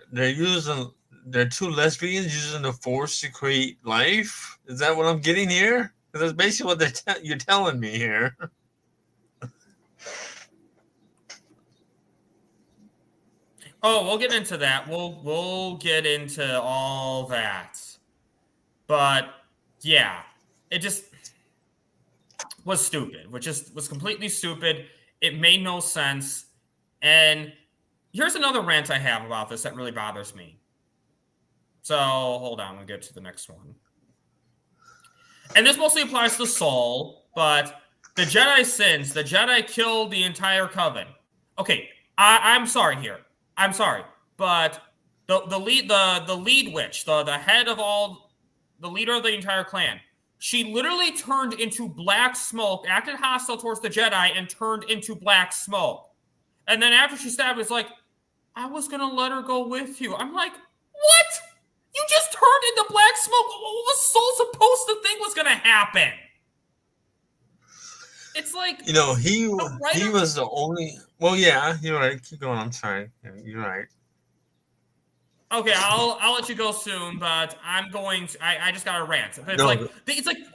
two lesbians using the Force to create life. Is that what I'm getting here? Because that's basically what you're telling me here. oh, we'll get into that. We'll get into all that. But yeah, it just was stupid. Which just was completely stupid. It made no sense. And here's another rant I have about this that really bothers me. So hold on, we'll get to the next one. And this mostly applies to Saul, but the Jedi sins. The Jedi killed the entire coven. Okay, I'm sorry here. I'm sorry, but the lead witch, the head of all, the leader of the entire clan, she literally turned into black smoke, acted hostile towards the Jedi, and turned into black smoke. And then after she stabbed, it's like, I was gonna let her go with you. I'm like, what? You just turned into black smoke. What was Saul supposed to think was gonna happen? It's like, you know, he was the only. Well, yeah, you're right. Keep going. I'm sorry. You're right. Okay, I'll let you go soon, but I'm going to, I just got a rant. It's like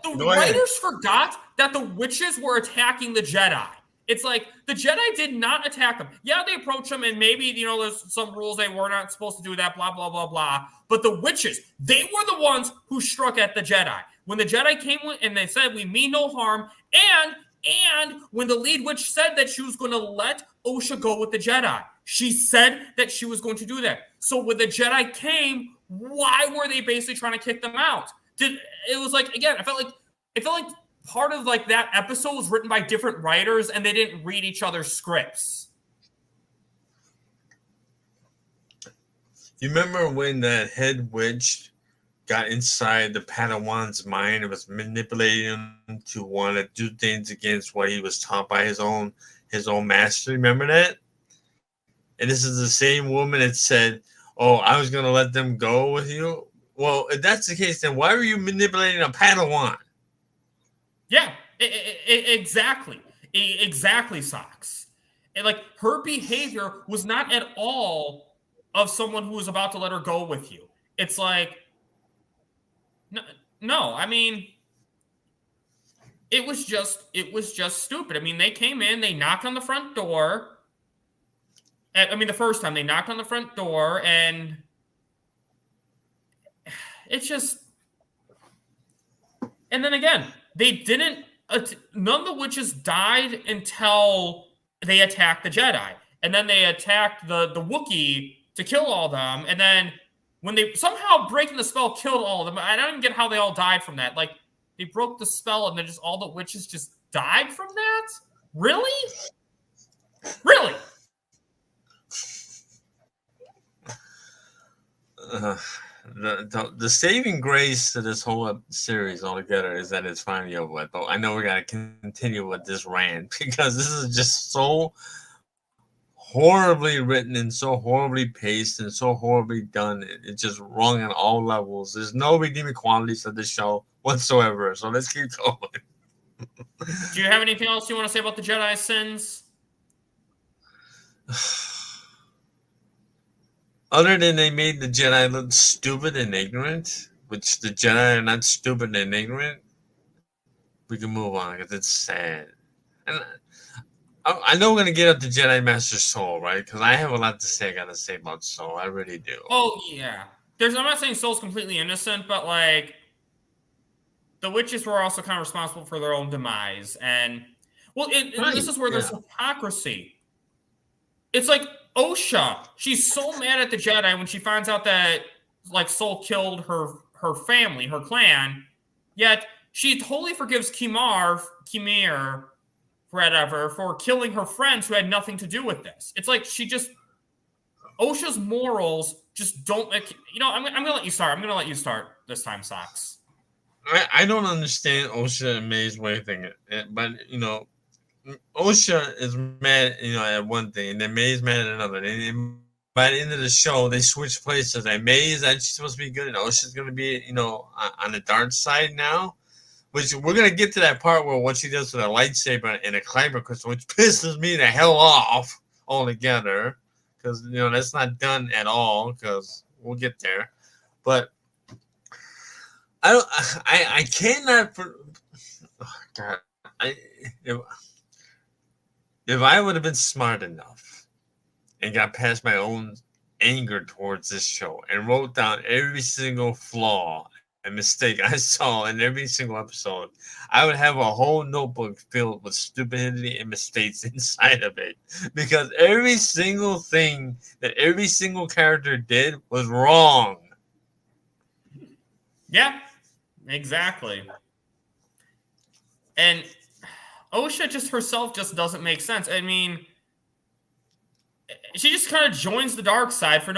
the writers forgot that the witches were attacking the Jedi. It's like the Jedi did not attack them. Yeah, they approached them, and maybe, you know, there's some rules they were not supposed to do that, blah, blah, blah, blah. But the witches, they were the ones who struck at the Jedi. When the Jedi came and they said, we mean no harm, and when the lead witch said that she was going to let Osha go with the Jedi, she said that she was going to do that. So when the Jedi came, why were they basically trying to kick them out? It was like, again, I felt like part of like that episode was written by different writers and they didn't read each other's scripts. You remember when that head witch got inside the Padawan's mind and was manipulating him to want to do things against what he was taught by his own master? Remember that? And this is the same woman that said, oh, I was going to let them go with you. Well, if that's the case, then why were you manipulating a Padawan? Yeah, exactly. Exactly, Socks. And like, her behavior was not at all of someone who was about to let her go with you. It's like, no, I mean, it was just stupid. I mean, they came in, they knocked on the front door. I mean, the first time they knocked on the front door, and it's just, and then again, they didn't, none of the witches died until they attacked the Jedi. And then they attacked the Wookiee to kill all of them. And then when they somehow breaking the spell killed all of them, I don't even get how they all died from that. Like, they broke the spell and then just all the witches just died from that? Really? Really? The saving grace to this whole series altogether is that it's finally over with. But I know we got to continue with this rant because this is just so horribly written and so horribly paced and so horribly done. It's just wrong on all levels. There's no redeeming qualities of this show whatsoever. So let's keep going. Do you have anything else you want to say about the Jedi sins? Other than they made the Jedi look stupid and ignorant, which the Jedi are not stupid and ignorant, we can move on because it's sad. And I know we're going to get up to Jedi Master Soul, right? Because I have a lot to say. I got to say about Soul. I really do. Oh, yeah. I'm not saying Soul's completely innocent, but, like, the witches were also kind of responsible for their own demise. And, well, this is where there's hypocrisy. It's like Osha. She's so mad at the Jedi when she finds out that, like, Soul killed her family, her clan, yet she totally forgives Kimir, whatever, for killing her friends who had nothing to do with this. It's like Osha's morals just don't make, I'm going to let you start. I'm going to let you start this time, Socks. I don't understand Osha and May's way of thinking, but, Osha is mad, at one thing, and then May's mad at another. And by the end of the show, they switch places. Like, May is actually supposed to be good, and Osha's going to be, on the dark side now. Which we're going to get to that part where what she does with a lightsaber and a climber crystal, which pisses me the hell off altogether. Because, that's not done at all, because we'll get there. But I cannot, oh God, if I would have been smart enough and got past my own anger towards this show and wrote down every single flaw and mistake I saw in every single episode, I would have a whole notebook filled with stupidity and mistakes inside of it. Because every single thing that every single character did was wrong. Yeah, exactly. And Osha just herself just doesn't make sense. I mean, she just kind of joins the dark side for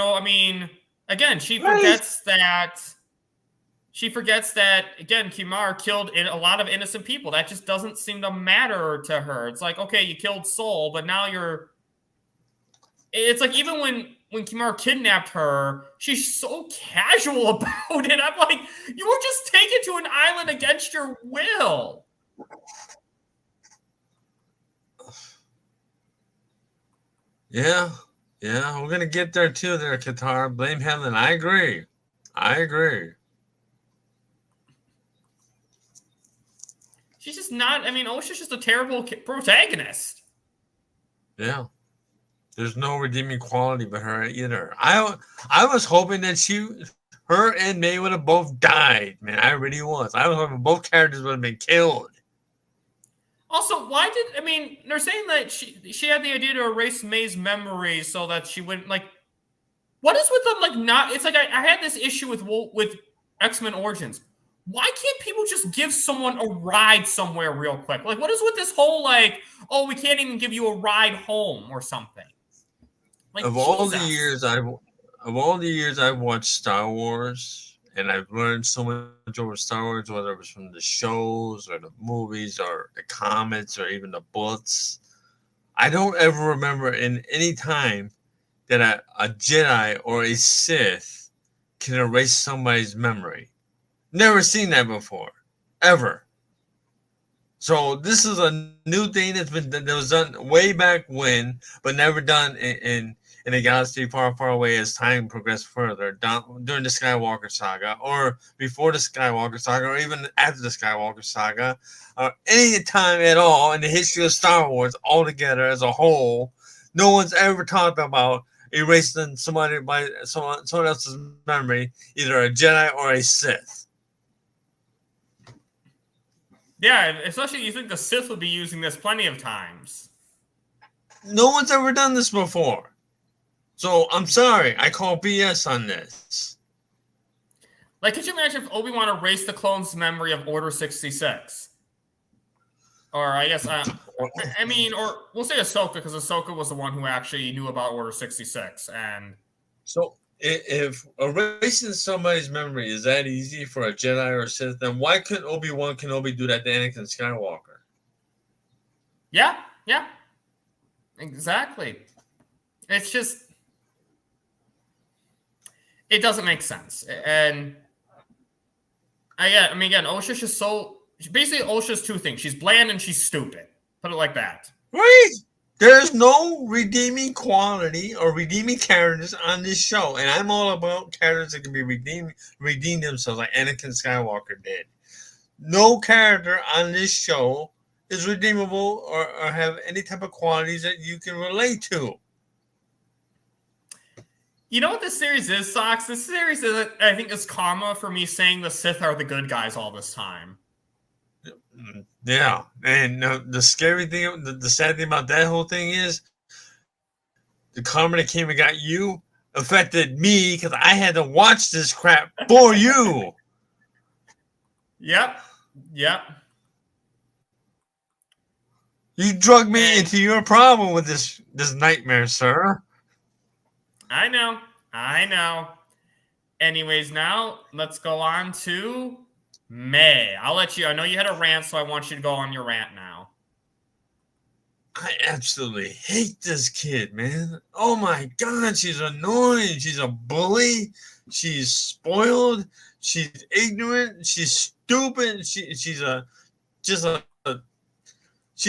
again, she forgets that... She forgets that, again, Kimir killed a lot of innocent people. That just doesn't seem to matter to her. It's like, okay, you killed Soul, but now you're... It's like, even when Kimir kidnapped her, she's so casual about it. I'm like, you were just taken to an island against your will. Yeah, we're going to get there too there, Qatar. Blame Helen. I agree. She's just not... Osha's just a terrible protagonist. Yeah. There's no redeeming quality with her either. I was hoping that her and May would have both died, man. I really was. I was hoping both characters would have been killed. Also, why did... they're saying that she had the idea to erase May's memory so that she wouldn't, like... What is with them, like, not... It's like, I had this issue with X-Men Origins. Why can't people just give someone a ride somewhere real quick? Like, what is with this whole, like, oh, we can't even give you a ride home or something? Like, Of all the years I've watched Star Wars, and I've learned so much over Star Wars, whether it was from the shows or the movies or the comics or even the books, I don't ever remember in any time that a Jedi or a Sith can erase somebody's memory. Never seen that before, ever. So this is a new thing that was done way back when, but never done in a galaxy far, far away as time progressed further, during the Skywalker saga, or before the Skywalker saga, or even after the Skywalker saga, or any time at all in the history of Star Wars altogether as a whole. No one's ever talked about erasing someone else's memory, either a Jedi or a Sith. Yeah, especially you think the Sith would be using this plenty of times. No one's ever done this before. So, I'm sorry. I call BS on this. Like, could you imagine if Obi-Wan erased the clone's memory of Order 66? Or, I guess, or we'll say Ahsoka, because Ahsoka was the one who actually knew about Order 66. And so, if erasing somebody's memory is that easy for a Jedi or a Sith, then why couldn't Obi-Wan Kenobi do that to Anakin Skywalker? Yeah, exactly. It's just, it doesn't make sense. And again, Osha's just so, basically Osha's two things. She's bland and she's stupid. Put it like that. Right. There's no redeeming quality or redeeming characters on this show. And I'm all about characters that can be redeem themselves like Anakin Skywalker did. No character on this show is redeemable or have any type of qualities that you can relate to. You know what this series is, Sox? This series is, I think, is karma for me saying the Sith are the good guys all this time. Yeah, and the scary thing, the sad thing about that whole thing is the karma that came and got you affected me because I had to watch this crap for you. Yep. You drug me into your problem with this nightmare, sir. I know. Anyways, now let's go on to May. I'll let you. I know you had a rant, so I want you to go on your rant now. I absolutely hate this kid, man. Oh my God, she's annoying. She's a bully. She's spoiled. She's ignorant. She's stupid. She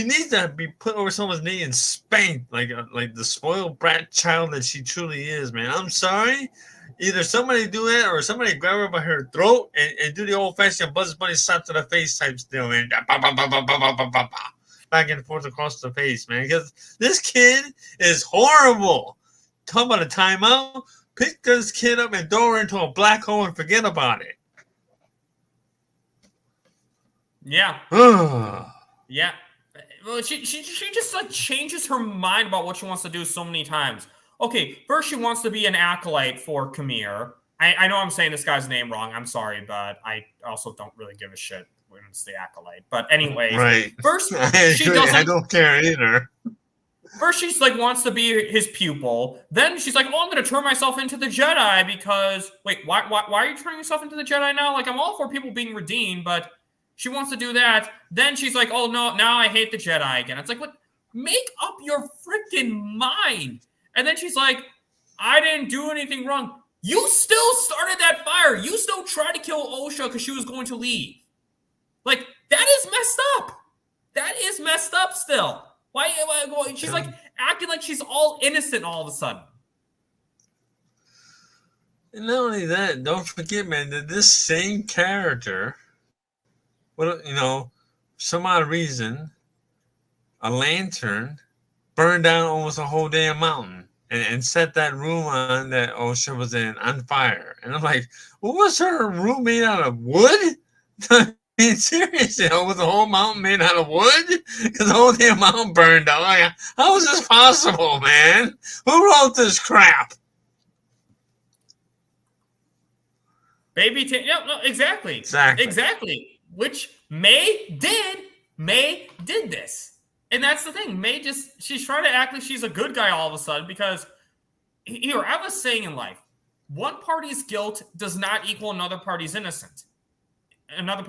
needs to be put over someone's knee and spanked like the spoiled brat child that she truly is, man. I'm sorry. Either somebody do it or somebody grab her by her throat and do the old-fashioned Bugs Bunny slap to the face type still, man. Back and forth across the face, man. Because this kid is horrible. Talk about a timeout. Pick this kid up and throw her into a black hole and forget about it. Yeah. Yeah. Well, she just like changes her mind about what she wants to do so many times. Okay, first she wants to be an acolyte for Khmer. I know I'm saying this guy's name wrong. I'm sorry, but I also don't really give a shit when it's the acolyte. But anyways, right. First I don't care either. First, she's like wants to be his pupil. Then she's like, "Oh, I'm going to turn myself into the Jedi because wait, why are you turning yourself into the Jedi now? Like, I'm all for people being redeemed, but she wants to do that. Then she's like, "Oh no, now I hate the Jedi again." It's like, what? Make up your freaking mind. And then she's like, "I didn't do anything wrong." You still started that fire. You still tried to kill Osha because she was going to leave. Like, that is messed up. That is messed up still. Why she's like acting like she's all innocent all of a sudden. And not only that, don't forget, man, that this same character, some odd reason, a lantern burned down almost a whole damn mountain and set that room on that Osha was in on fire. And I'm like, what was her room made out of wood? I mean, seriously, was the whole mountain made out of wood? Because the whole damn mountain burned down. Like, how is this possible, man? Who wrote this crap? No, exactly. Which May did this. And that's the thing. She's trying to act like she's a good guy all of a sudden because here, I was saying in life, one party's guilt does not equal another party's innocence. I'm not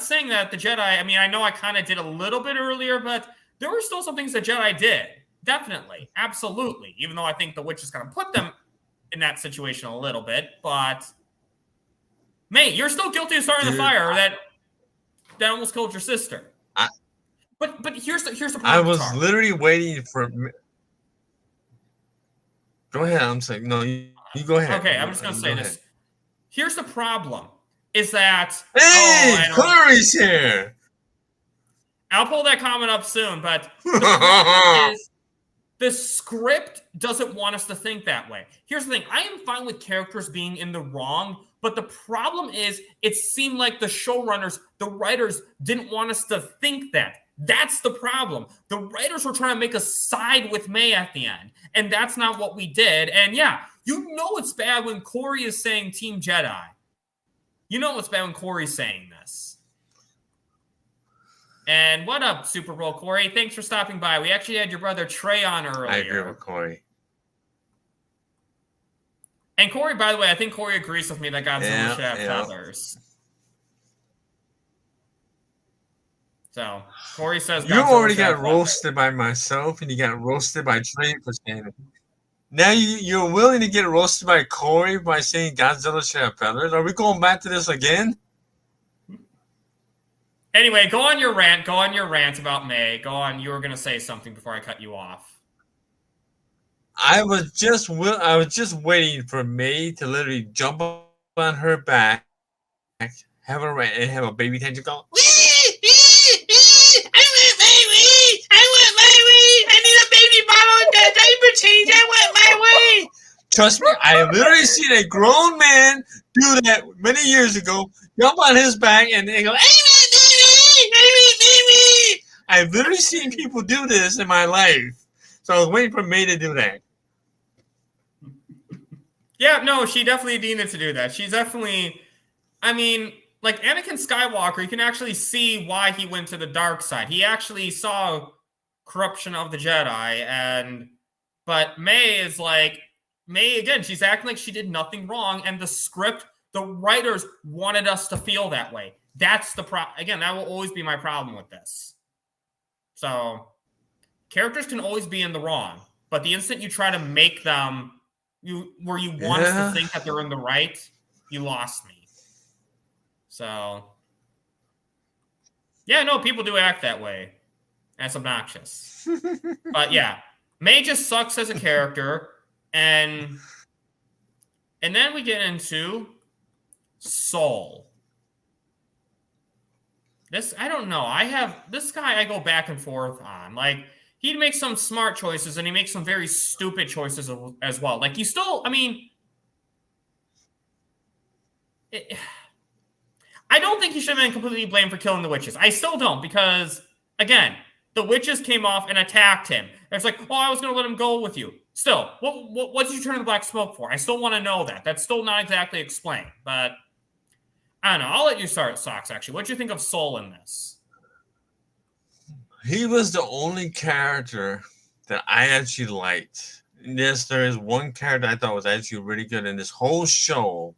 saying that the Jedi, I know I kind of did a little bit earlier, but there were still some things that Jedi did. Definitely. Absolutely. Even though I think the witch is going to put them in that situation a little bit, but May, you're still guilty of starting the fire that almost killed your sister. But here's the problem. I was literally waiting for. Go ahead. I'm saying no. You go ahead. Okay, I'm just gonna say this. Here's the problem: is that Corey's here. I'll pull that comment up soon, but the problem is the script doesn't want us to think that way. Here's the thing: I am fine with characters being in the wrong, but the problem is it seemed like the showrunners, the writers, didn't want us to think that. That's the problem. The writers were trying to make us side with May at the end, and that's not what we did. And yeah, you know it's bad when Corey is saying Team Jedi. You know it's bad when Corey's saying this. And what up, Super Bowl Corey? Thanks for stopping by. We actually had your brother Trey on earlier. I agree with Corey. And Corey, by the way, I think Corey agrees with me that Godzilla should have feathers. So Corey says You Godzilla already should have got fun. roasted by myself, and you got roasted by Trey for saying it. Now you're willing to get roasted by Corey by saying Godzilla should have feathers? Are we going back to this again? Anyway, go on your rant. Go on your rant about May. Go on. You were going to say something before I cut you off. I was just waiting for May to literally jump on her back, have a baby tantrum go. Trust me, I have literally seen a grown man do that many years ago. Jump on his back and they go. I've literally seen people do this in my life, so I was waiting for May to do that. Yeah, no, she definitely needed to do that. She's definitely, I mean, like Anakin Skywalker, you can actually see why he went to the dark side. He actually saw corruption of the Jedi, but May is like, May, again, she's acting like she did nothing wrong, and the script, the writers wanted us to feel that way. That's the problem. Again, that will always be my problem with this. So, characters can always be in the wrong, but the instant you try to make them, where you want us to think that they're in the right, you lost me. So, yeah, no, people do act that way. That's obnoxious. But yeah, May just sucks as a character. And then we get into Soul. I don't know. This guy I go back and forth on. Like, he makes some smart choices and he makes some very stupid choices as well. Like, I don't think he should have been completely blamed for killing the witches. I still don't, because, again, the witches came off and attacked him. And it's like, oh, I was going to let him go with you. Still, what did you turn the black smoke for? I still want to know that. That's still not exactly explained. But, I don't know. I'll let you start, Sox, actually. What do you think of Soul in this? He was the only character that I actually liked. Yes, there is one character I thought was actually really good in this whole show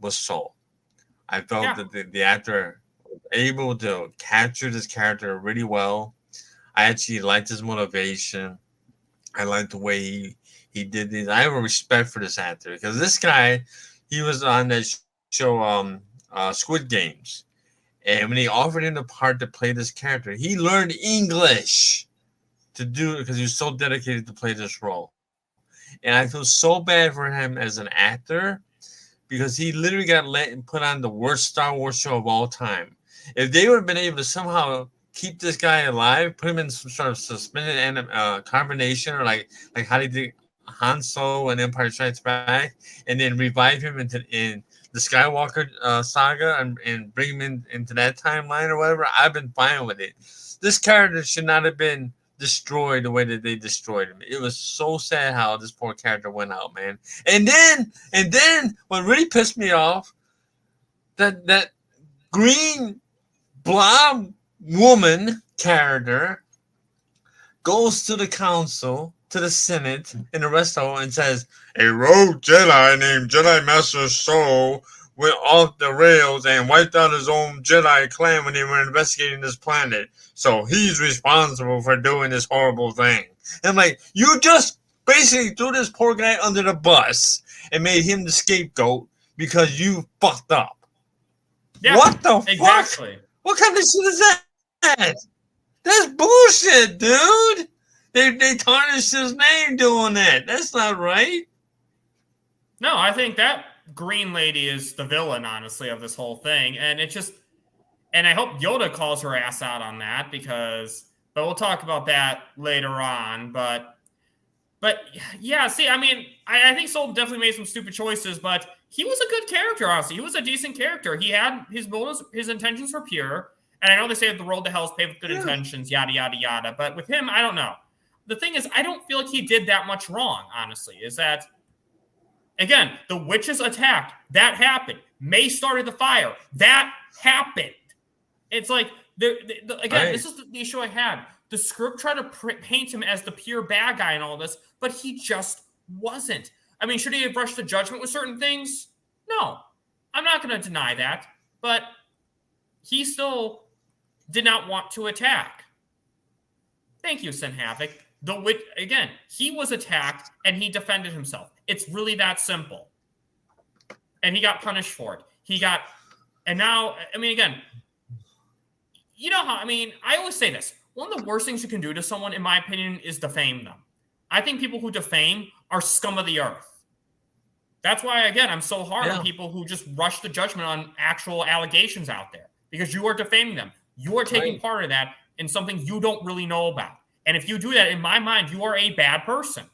was Soul. I felt that the actor was able to capture this character really well. I actually liked his motivation. I liked the way he did these. I have a respect for this actor because this guy, he was on that show Squid Games. And when they offered him the part to play this character, he learned English to do it because he was so dedicated to play this role. And I feel so bad for him as an actor because he literally got put on the worst Star Wars show of all time. If they would have been able to somehow keep this guy alive, put him in some sort of suspended combination, or like how they did Han Solo and Empire Strikes Back, and then revive him in the Skywalker saga and bring him into that timeline or whatever, I've been fine with it. This character should not have been destroyed the way that they destroyed him. It was so sad how this poor character went out, man. And then what really pissed me off, that green blob woman character goes to the council, to the Senate, and the rest of them and says, a rogue Jedi named Jedi Master Soul went off the rails and wiped out his own Jedi clan when they were investigating this planet. So he's responsible for doing this horrible thing. And I'm like, you just basically threw this poor guy under the bus and made him the scapegoat because you fucked up. Yeah, what the exactly. fuck? What kind of shit is that? That's bullshit, dude. They tarnished his name doing that. That's not right. No, I think that green lady is the villain, honestly, of this whole thing. And I hope Yoda calls her ass out on that but we'll talk about that later on. But yeah, see, I mean, I think Soul definitely made some stupid choices, but he was a good character, honestly. He was a decent character. He had his motives, his intentions were pure. And I know they say that the road to hell is paved with good intentions, yada, yada, yada. But with him, I don't know. The thing is, I don't feel like he did that much wrong, honestly, is that, again, the witches attacked. That happened. May started the fire. That happened. It's like, again, this is the issue I had. The script tried to paint him as the pure bad guy and all this, but he just wasn't. I mean, should he have rushed to judgment with certain things? No. I'm not going to deny that. But he still did not want to attack. Thank you, Sin Havoc. Again, he was attacked and he defended himself. It's really that simple. And he got punished for it. And now, I mean, again, you know how, I mean, I always say this. One of the worst things you can do to someone, in my opinion, is defame them. I think people who defame are scum of the earth. That's why, again, I'm so hard on people who just rush the judgment on actual allegations out there, because you are defaming them. You are taking part of that in something you don't really know about. And if you do that, in my mind, you are a bad person.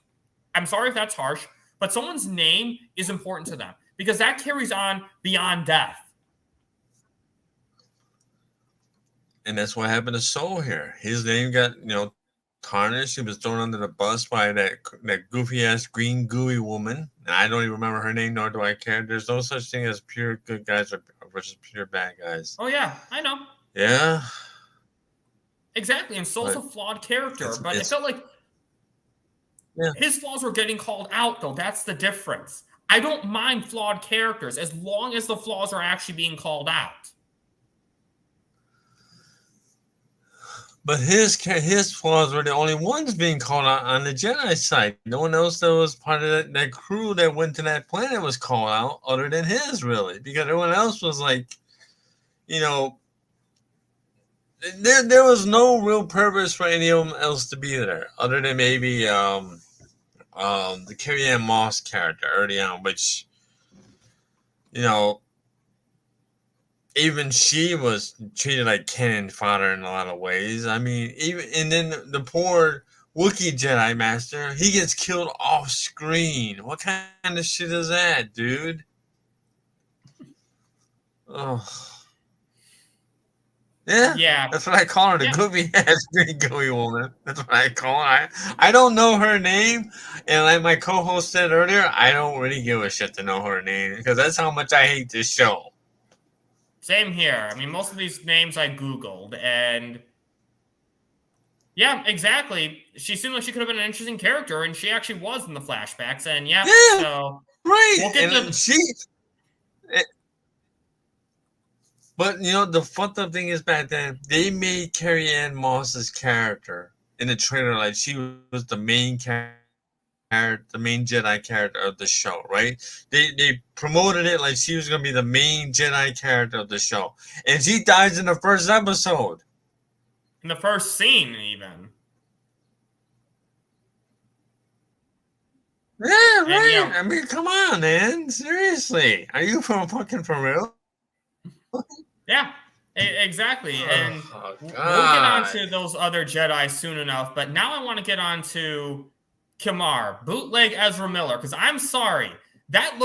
I'm sorry if that's harsh, but someone's name is important to them because that carries on beyond death. And that's what happened to Soul here. His name got, tarnished. He was thrown under the bus by that goofy ass green gooey woman. And I don't even remember her name, nor do I care. There's no such thing as pure good guys versus pure bad guys. Oh yeah, I know. Yeah. Exactly. And Soul's a flawed character, but it felt like his flaws were getting called out, though. That's the difference. I don't mind flawed characters as long as the flaws are actually being called out. But his flaws were the only ones being called out on the Jedi side. No one else that was part of that crew that went to that planet was called out other than his, really. Because everyone else was like, there was no real purpose for any of them else to be there, other than maybe the Carrie-Anne Moss character early on, which, even she was treated like cannon fodder in a lot of ways. I mean, and then the poor Wookiee Jedi Master, he gets killed off screen. What kind of shit is that, dude? Oh. Yeah, that's what I call her, the goofy ass green gooey woman. That's what I call her. I don't know her name, and like my co-host said earlier, I don't really give a shit to know her name because that's how much I hate this show. Same here. I mean, most of these names I Googled, and yeah, exactly. She seemed like she could have been an interesting character, and she actually was in the flashbacks. And so right. We'll get But the fucked up thing is back then they made Carrie-Anne Moss's character in the trailer like she was the main character, the main Jedi character of the show, right? They promoted it like she was gonna be the main Jedi character of the show, and she dies in the first episode. In the first scene, even. Yeah, right. I mean, come on, man. Seriously, are you fucking for real? Yeah, exactly. And we'll get on to those other Jedi soon enough. But now I want to get on to Kamar, bootleg Ezra Miller, because I'm sorry. That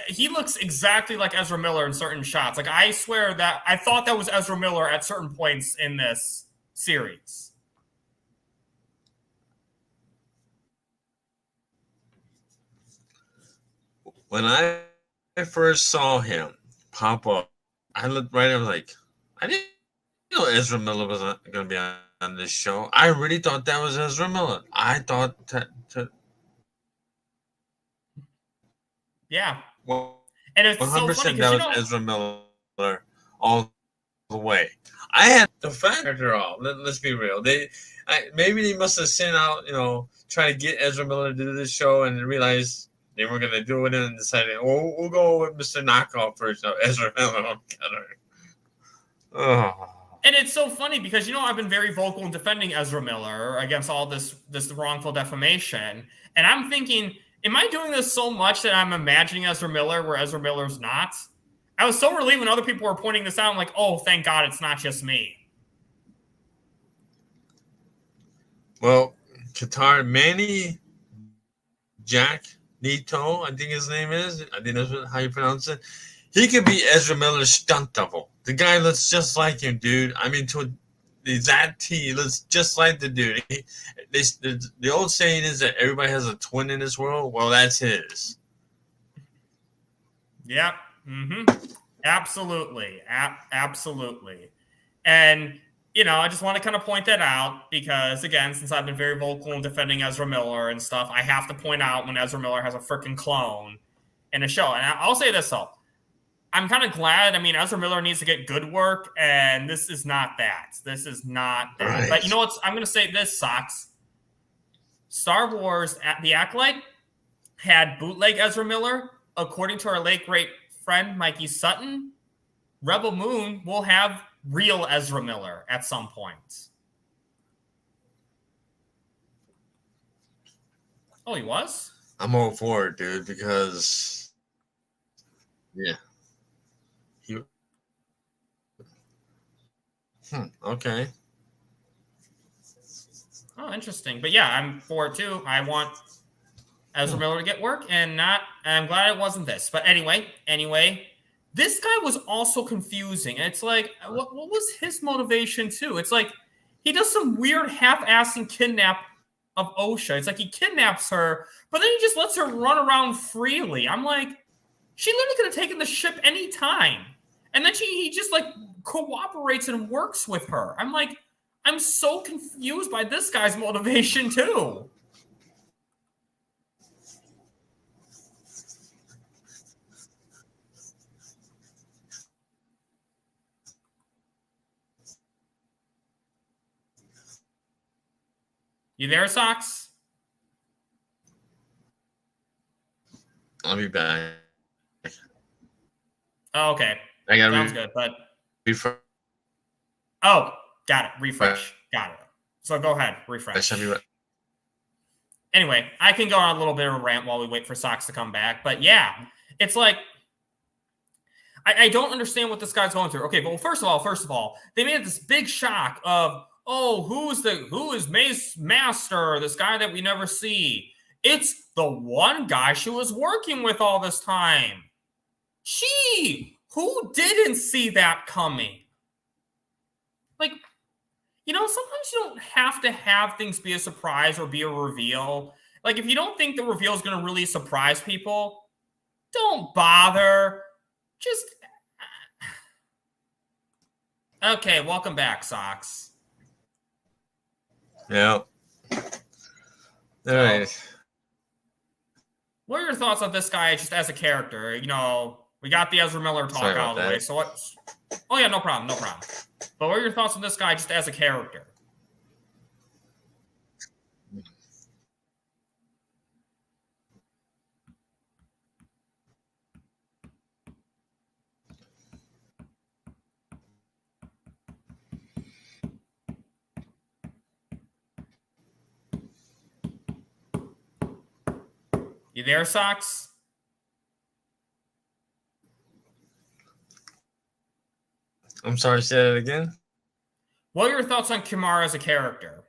he looks exactly like Ezra Miller in certain shots. Like, I swear that I thought that was Ezra Miller at certain points in this series. When I first saw him pop up, I looked right. I was like, I didn't know Ezra Miller was going to be on this show. I really thought that was Ezra Miller. I thought yeah. Well, and it's 100% so funny that was Ezra Miller all the way. I had the factor off. Let's be real. Maybe they must have sent out, try to get Ezra Miller to do this show and realized they were going to do it and decided, we'll go with Mr. Knockoff first. Ezra Miller. Oh. And it's so funny because, I've been very vocal in defending Ezra Miller against all this wrongful defamation. And I'm thinking, am I doing this so much that I'm imagining Ezra Miller where Ezra Miller's not? I was so relieved when other people were pointing this out. I'm like, oh, thank God it's not just me. Well, Qatar Manny Jack Nito, I think his name is. I think that's how you pronounce it. He could be Ezra Miller's stunt double. The guy looks just like him, dude. I mean, to the exact T, he looks just like the dude. The old saying is that everybody has a twin in this world. Well, that's his. Yeah. Mm-hmm. Absolutely. Absolutely. And, I just want to kind of point that out because, again, since I've been very vocal in defending Ezra Miller and stuff, I have to point out when Ezra Miller has a freaking clone in a show. And I'll say this, though. I'm kind of glad. I mean, Ezra Miller needs to get good work, and this is not that. This is not that. Right. But you know what? I'm going to say this, Sox. Star Wars, The Acolyte, had bootleg Ezra Miller. According to our late great friend Mikey Sutton, Rebel Moon will have real Ezra Miller at some point. Oh, he was? I'm all for it, dude, because yeah. Okay. Oh, interesting. But yeah, I'm for it too. I want Ezra Miller to get work, and I'm glad it wasn't this. But anyway, this guy was also confusing. It's like, what was his motivation too? It's like he does some weird half-assing kidnap of Osha. It's like he kidnaps her, but then he just lets her run around freely. I'm like, she literally could have taken the ship any time. And then he just like cooperates and works with her. I'm like, I'm so confused by this guy's motivation too. You there, Sox? I'll be back. Oh, okay. I got Sounds good, but refresh. oh, got it. Refresh. Got it. So go ahead, refresh. Anyway, I can go on a little bit of a rant while we wait for Sox to come back. But yeah, it's like I don't understand what this guy's going through. Okay, well, first of all, they made this big shock of, oh, who is Mace Master, this guy that we never see. It's the one guy she was working with all this time. Gee, who didn't see that coming? Like, you know, sometimes you don't have to have things be a surprise or be a reveal. Like, if you don't think the reveal is going to really surprise people, don't bother. Just... Okay, welcome back, Sox. Yeah. All right. What are your thoughts on this guy just as a character? You know, we got the Ezra Miller talk out of the way. So what? Oh, yeah, no problem. But what are your thoughts on this guy just as a character? You there, Sox? I'm sorry, say that again. What are your thoughts on Kimara as a character?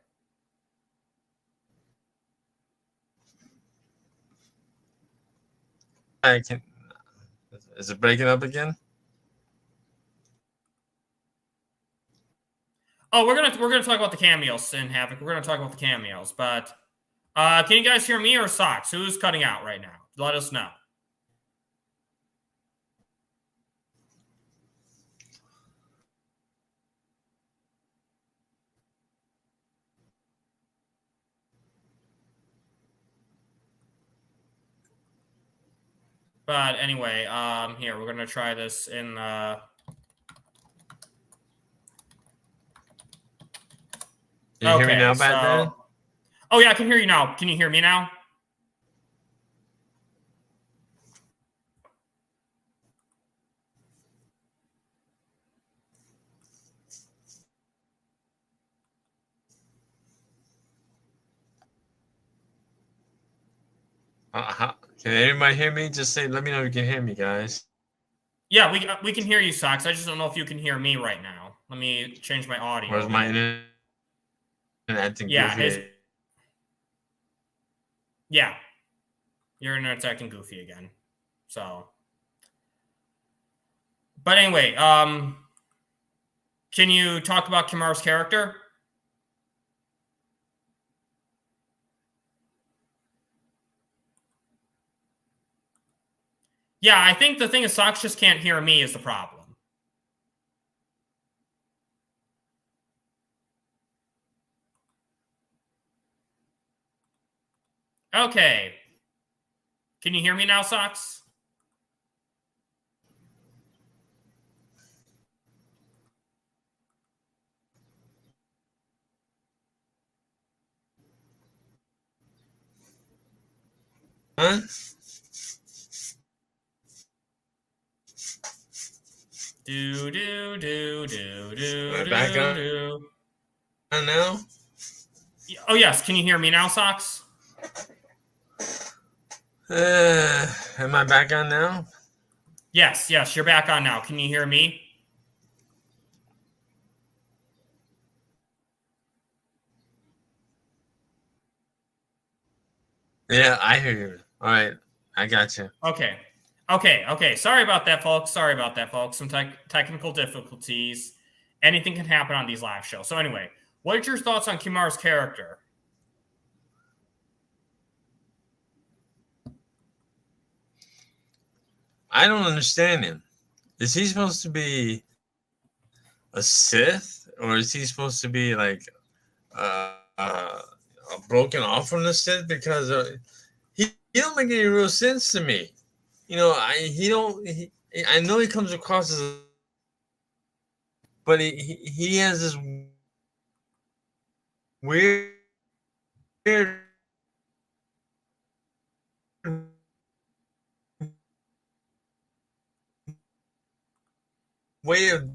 I can. Is it breaking up again? Oh, we're gonna talk about the cameos in Havoc. We're gonna talk about the cameos, but can you guys hear me or Sox? Who's cutting out right now? Let us know. But anyway, here, we're gonna try this in Can you hear me now, Bad Dad? Oh yeah, I can hear you now. Can you hear me now? Can anybody hear me? Just say, let me know if you can hear me, guys. Yeah, we can hear you, Sox. I just don't know if you can hear me right now. Let me change my audio. Where's my internet? Yeah, yeah. Your internet's acting goofy again. So, but anyway, can you talk about Kimara's character? Yeah, I think the thing is Sox just can't hear me is the problem. Okay. Can you hear me now, Sox? Huh? Do do do do do Am I do back on do. now? Oh yes, can you hear me now, Socks? Am I back on now? Yes, you're back on now. Can you hear me? Yeah, I hear you. All right, I got you. Okay. Sorry about that, folks. Some technical difficulties. Anything can happen on these live shows. So anyway, what are your thoughts on Kimar's character? I don't understand him. Is he supposed to be a Sith, or is he supposed to be like broken off from the Sith? Because he don't make any real sense to me. You know, I know he comes across as, but he has this weird way of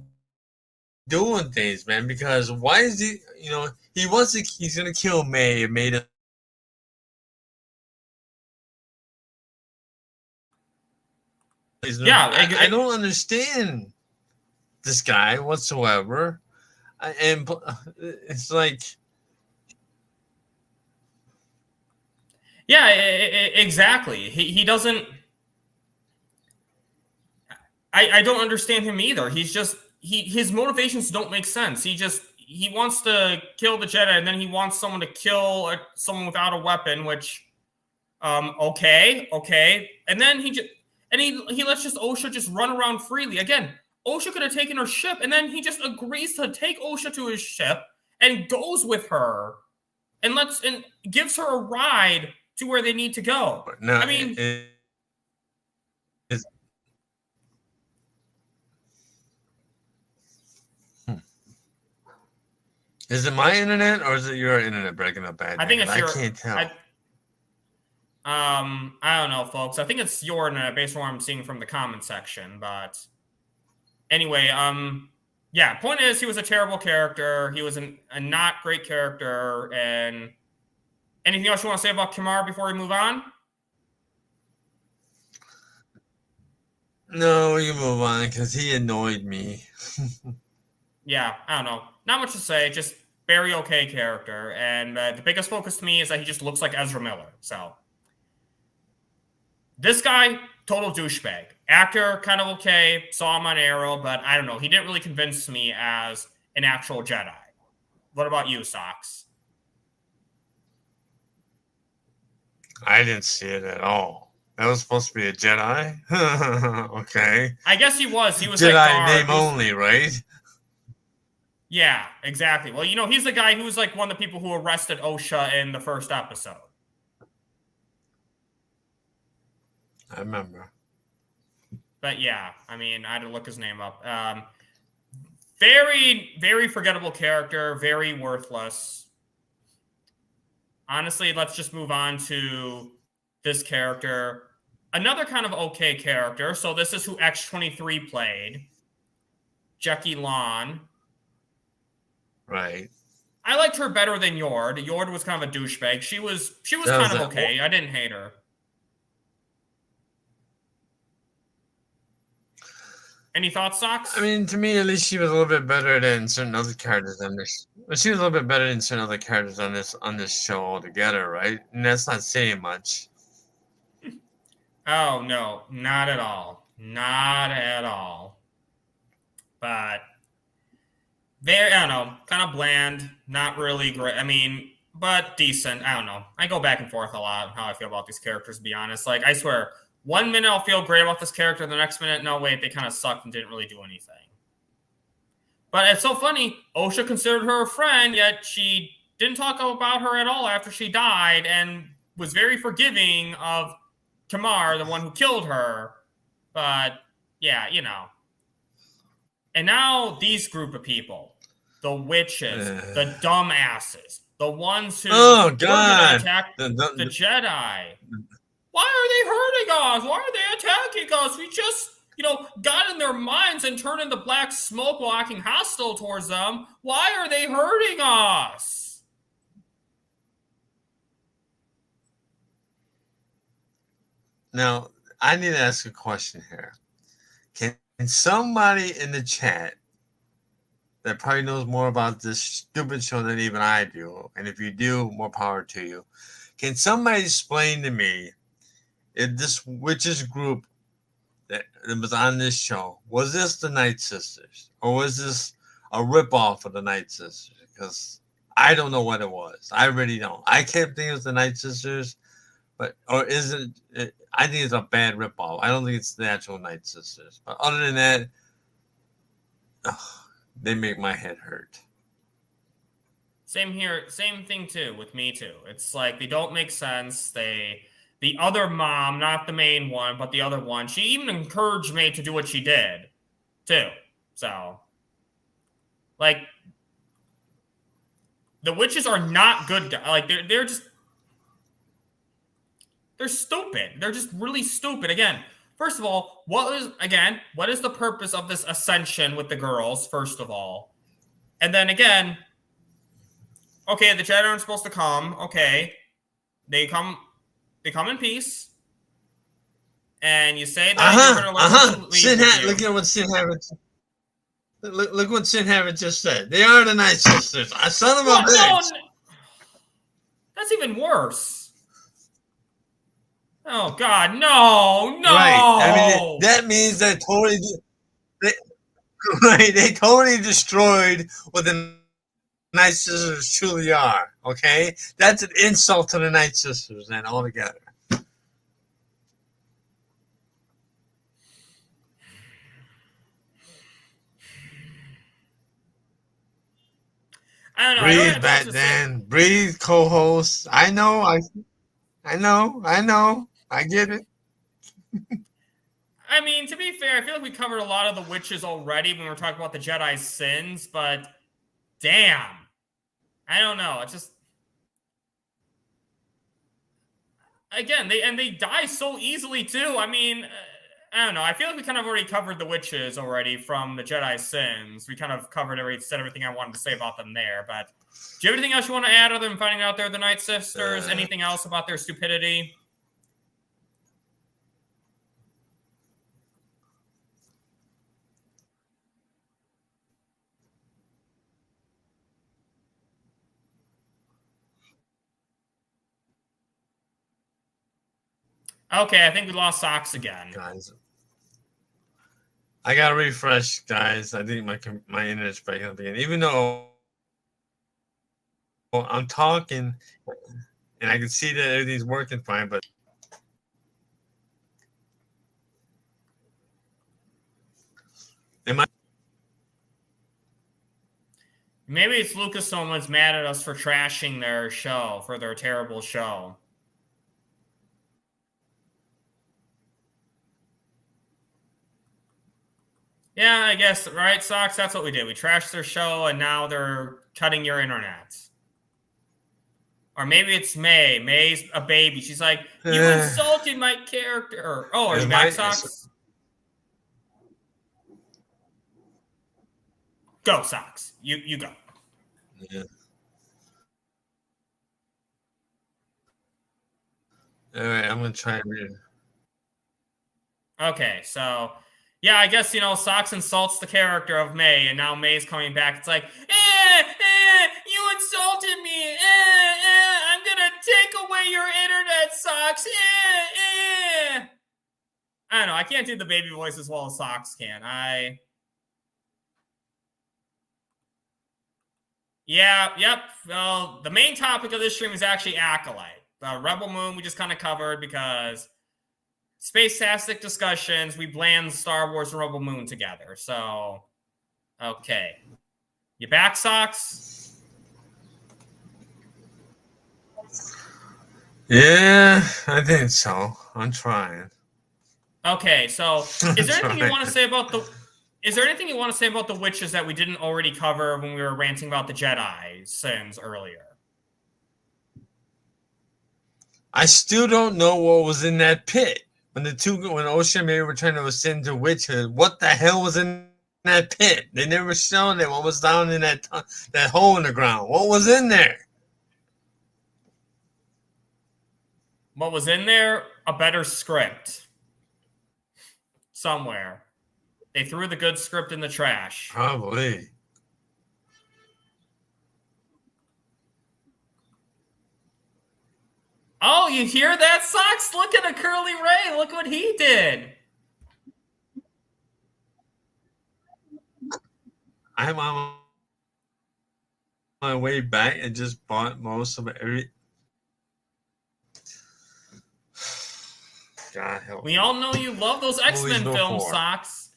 doing things, man. Because why is he? You know, he's gonna kill May. Made Yeah, I don't understand this guy whatsoever, and it's like, yeah, exactly. He doesn't. I don't understand him either. He's just his motivations don't make sense. He wants to kill the Jedi, and then he wants someone to kill someone without a weapon. Which, okay, and then he lets just Osha just run around freely. Again, Osha could have taken her ship, and then he just agrees to take Osha to his ship and goes with her, and gives her a ride to where they need to go. no, I mean, is it my internet or is it your internet breaking up bad? I think it's your. I can't tell. I don't know, folks. I think it's your internet based on what I'm seeing from the comment section. But anyway, yeah. Point is, he was a terrible character. He was a not great character. And anything else you want to say about Kimar before we move on? No, you move on because he annoyed me. Yeah, I don't know. Not much to say. Just very okay character. And the biggest focus to me is that he just looks like Ezra Miller. So this guy, total douchebag. Actor, kind of okay. Saw him on Arrow, but I don't know. He didn't really convince me as an actual Jedi. What about you, Socks? I didn't see it at all. That was supposed to be a Jedi? Okay. I guess he was. He was Jedi like name only, right? Yeah, exactly. Well, he's the guy who was like one of the people who arrested Osha in the first episode. I remember. But yeah, I mean, I had to look his name up. Very, very forgettable character. Very worthless. Honestly, let's just move on to this character. Another kind of okay character. So this is who X-23 played. Jackie Lawn. Right. I liked her better than Yord. Yord was kind of a douchebag. She was kind of okay. I didn't hate her. Any thoughts, Socks? I mean, to me, at least she was a little bit better than certain other characters on this. But she was a little bit better than certain other characters on this show altogether, right? And that's not saying much. Oh no, not at all. Not at all. But I don't know, kind of bland, not really great. I mean, but decent. I don't know. I go back and forth a lot on how I feel about these characters, to be honest. Like, I swear, 1 minute I'll feel great about this character, the next minute, no, wait, they kind of sucked and didn't really do anything. But it's so funny. Osha considered her a friend, yet she didn't talk about her at all after she died and was very forgiving of Tamar, the one who killed her. But, yeah, And now these group of people, the witches, the dumbasses, the ones who God, attack the Jedi. Why are they hurting us? Why are they attacking us? We just, got in their minds and turned into black smoke while acting hostile towards them. Why are they hurting us? Now, I need to ask a question here. Can somebody in the chat that probably knows more about this stupid show than even I do, and if you do, more power to you, can somebody explain to me if this witches group that was on this show, was this the Night Sisters? Or was this a ripoff of the Night Sisters? Because I don't know what it was. I really don't. I kept thinking it was the Night Sisters, or is it? I think it's a bad ripoff. I don't think it's the actual Night Sisters. But other than that, they make my head hurt. Same here. Same thing too with me too. It's like they don't make sense. The other mom, not the main one, but the other one, she even encouraged May to do what she did, too. So, like, the witches are not good guys. Like, they're stupid. They're just really stupid. Again, first of all, what is the purpose of this ascension with the girls, first of all? And then again, okay, the Jedi aren't supposed to come. Okay, they come in peace, and you say that you're going to learn. Look at what Sin Harris. Look what Sin Harris just said. They are the Night Sisters. I son of a bitch. No, that's even worse. Oh God, no. Right. I mean, that means they totally destroyed what the Night Sisters truly are. Okay, that's an insult to the Night Sisters, and altogether. I don't know. Breathe, Batman. Breathe, co-host. I know. I get it. I mean, to be fair, I feel like we covered a lot of the witches already when we were talking about the Jedi's sins, but damn. I don't know. It's just, again, they die so easily too. I mean, I don't know. I feel like we kind of already covered the witches already from the Jedi's sins. We kind of said everything I wanted to say about them there. But do you have anything else you want to add other than finding out they're the Night Sisters? Anything else about their stupidity? Okay, I think we lost Socks again. Guys, I gotta refresh, guys. I think my internet's breaking up again. Even though I'm talking and I can see that everything's working fine, but maybe it's Lucasfilm was mad at us for trashing their show, for their terrible show. Yeah, I guess, right, Socks? That's what we did. We trashed their show, and now they're cutting your internet. Or maybe it's May. May's a baby. She's like, you insulted my character. Oh, are you back, Socks? Go, Socks. You go. Yeah. All right, I'm going to try and read it. Okay, so... yeah, I guess, Socks insults the character of May, and now May's coming back. It's like, you insulted me. I'm going to take away your internet, Socks. I don't know. I can't do the baby voice as well as Socks can. Yeah, yep. Well, the main topic of this stream is actually Acolyte. Rebel Moon we just kind of covered because... Space-Tastic discussions, we blend Star Wars and Rebel Moon together. So, okay. You back, Socks? Yeah, I think so. I'm trying. Okay, so is there anything you want to say about the witches that we didn't already cover when we were ranting about the Jedi sins earlier? I still don't know what was in that pit. When Osha and Mary were trying to ascend to witchhood, what the hell was in that pit? They never showed it. What was down in that hole in the ground? What was in there? What was in there? A better script. Somewhere. They threw the good script in the trash. Probably. Oh, you hear that, Sox? Look at a Curly Ray. Look what he did. I'm on my way back and just bought most of every. God help We me. all know you love those X-Men Movies films, before. Sox.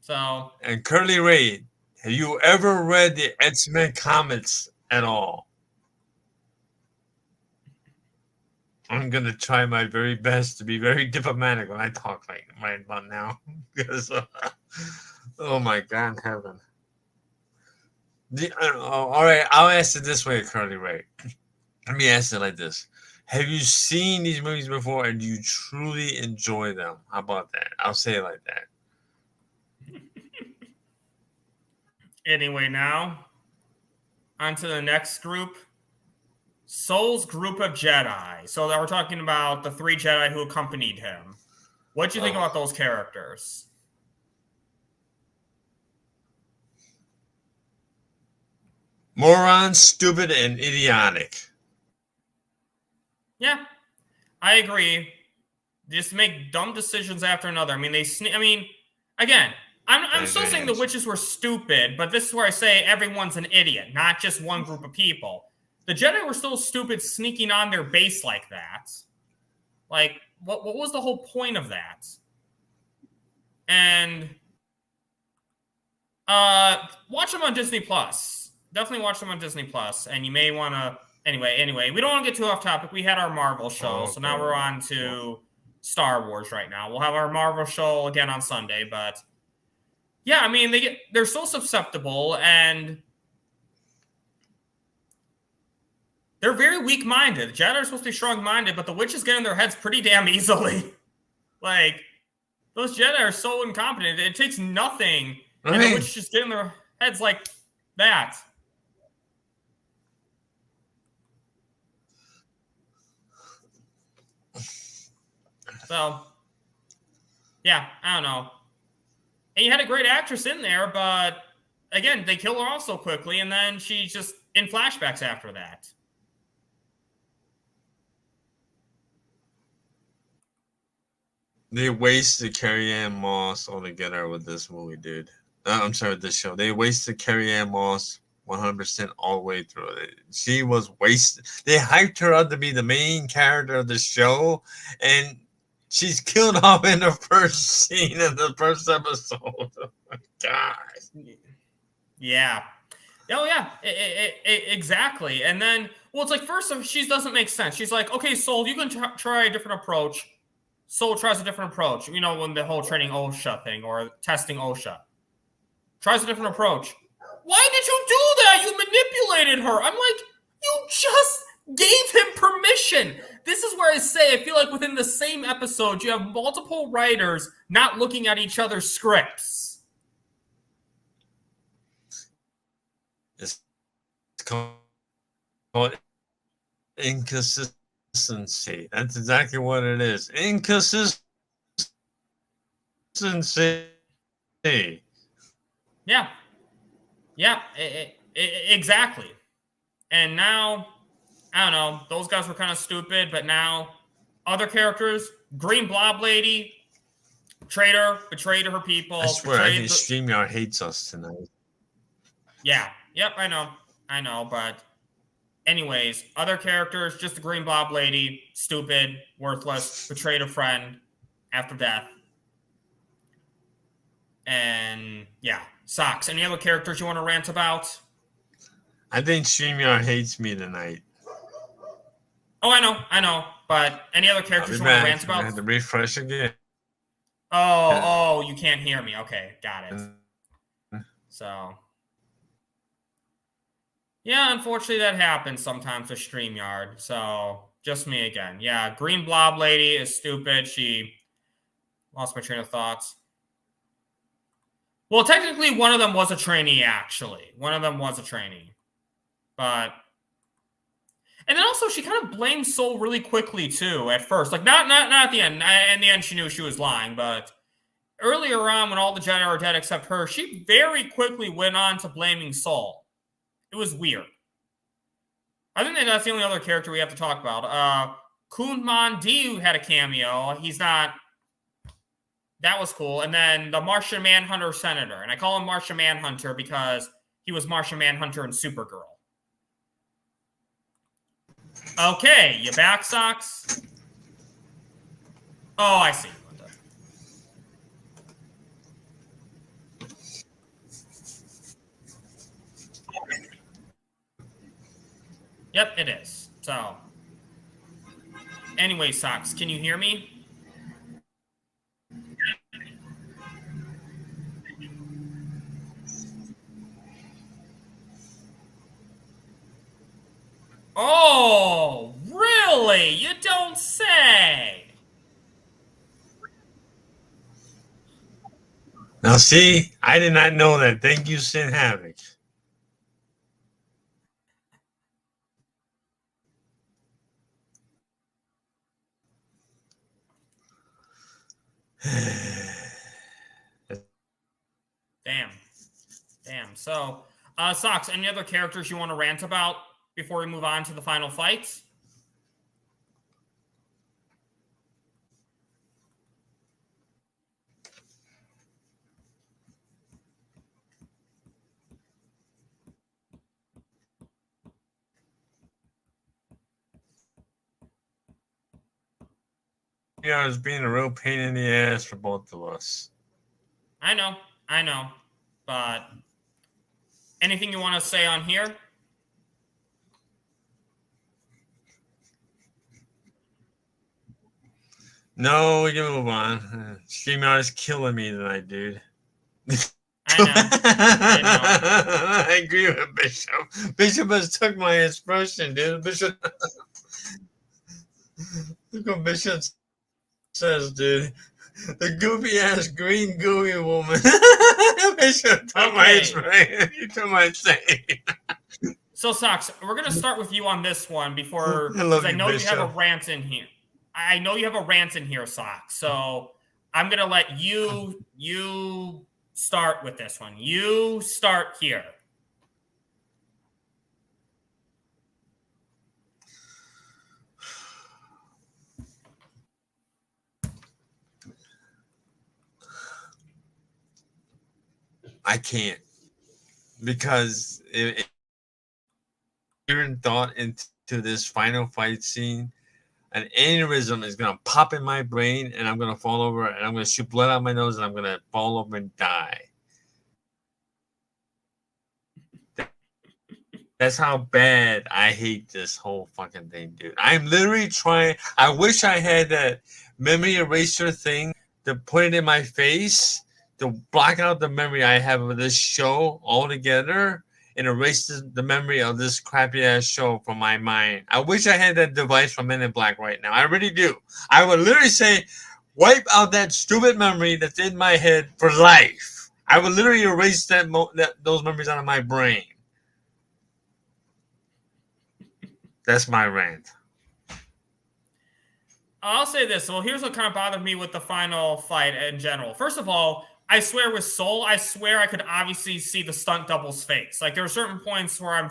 So. And Curly Ray, have you ever read the X-Men comics at all? I'm gonna try my very best to be very diplomatic when I talk right about now, because oh my God in heaven. All right, I'll ask it this way, Curly Ray. Let me ask it like this: have you seen these movies before, and do you truly enjoy them? How about that? I'll say it like that. Anyway, now on to the next group. Soul's group of Jedi. So that we're talking about the 3 Jedi who accompanied him. What do you think about those characters? Moron, stupid, and idiotic. Yeah, I agree. Just make dumb decisions after another. I mean, again, I'm still saying the witches were stupid, but this is where I say everyone's an idiot, not just one group of people. The Jedi were still stupid sneaking on their base like that. Like, what was the whole point of that? And watch them on Disney Plus. Definitely watch them on Disney Plus. And you may want to... Anyway, we don't want to get too off topic. We had our Marvel show, so now we're on to Star Wars right now. We'll have our Marvel show again on Sunday, but... Yeah, I mean, they're so susceptible, and... they're very weak-minded. The Jedi are supposed to be strong-minded, but the witches get in their heads pretty damn easily. Like, those Jedi are so incompetent. It takes nothing, and the witches just get in their heads like that. So, yeah, I don't know. And you had a great actress in there, but, again, they kill her off so quickly, and then she's just in flashbacks after that. They wasted Carrie-Anne Moss altogether with this movie, dude. I'm sorry, with this show. They wasted Carrie-Anne Moss 100% all the way through it. She was wasted. They hyped her up to be the main character of the show, and she's killed off in the first scene of the first episode. Oh my God. Yeah. Oh, yeah. Exactly. And then, well, it's like, first, she doesn't make sense. She's like, okay, Soul, you can try a different approach. Soul tries a different approach. You know, when the whole training OSHA thing or testing OSHA. Tries a different approach. Why did you do that? You manipulated her. I'm like, you just gave him permission. This is where I say, I feel like within the same episode, you have multiple writers not looking at each other's scripts. It's called inconsistency. That's exactly what it is. Inconsistency. Yeah. Yeah, exactly. And now, I don't know, those guys were kind of stupid, but now other characters, Green Blob Lady, traitor, betrayed her people. I swear, I think StreamYard hates us tonight. Yeah. Yep, I know, but anyways, other characters, just the Green Blob Lady, stupid, worthless, betrayed a friend after death. And yeah, Socks. Any other characters you want to rant about? I think StreamYard hates me tonight. Oh, I know. But any other characters you want to rant about? I had to refresh again. Oh, you can't hear me. Okay, got it. So, Yeah, unfortunately that happens sometimes with StreamYard. So just me again. Yeah, Green Blob Lady is stupid. She lost my train of thoughts. Well, technically one of them was a trainee, actually. One of them was a trainee. But and then also she kind of blamed Soul really quickly too at first. Like not at the end. In the end she knew she was lying, but earlier on when all the Jedi are dead except her, she very quickly went on to blaming Soul. It was weird. I think that's the only other character we have to talk about. Kunman Diu had a cameo. He's not. That was cool. And then the Martian Manhunter Senator. And I call him Martian Manhunter because he was Martian Manhunter in Supergirl. Okay, you back, Socks? Oh, I see. Yep, it is. So, anyway, Socks, can you hear me? Oh, really? You don't say. Now, see, I did not know that. Thank you, Sin Havoc. Damn. So, Socks, any other characters you want to rant about before we move on to the final fights? Yeah, it's being a real pain in the ass for both of us. I know. But anything you want to say on here? No, we can move on. StreamYard is killing me tonight, dude. I know. I agree with Bishop. Bishop has took my expression, dude. Bishop. Look what Bishop says, dude. The goofy ass green gooey woman. Bishop took my expression. You took my saying. So, Socks, we're gonna start with you on this one before I know you have a rant in here. I know you have a rant in here, Socks. So I'm gonna let you start with this one. You start here. I can't, because even thought into this final fight scene, an aneurysm is gonna pop in my brain, and I'm gonna fall over, and I'm gonna shoot blood out my nose, and I'm gonna fall over and die. That's how bad I hate this whole fucking thing, dude. I'm literally trying. I wish I had that memory eraser thing to put it in my face to block out the memory I have of this show altogether and erase the memory of this crappy ass show from my mind. I wish I had that device from Men in Black right now. I really do. I would literally say, wipe out that stupid memory that's in my head for life. I would literally erase those memories out of my brain. That's my rant. I'll say this. Well, here's what kind of bothered me with the final fight in general. First of all, I swear with Soul, I swear I could obviously see the stunt double's face. Like, there are certain points where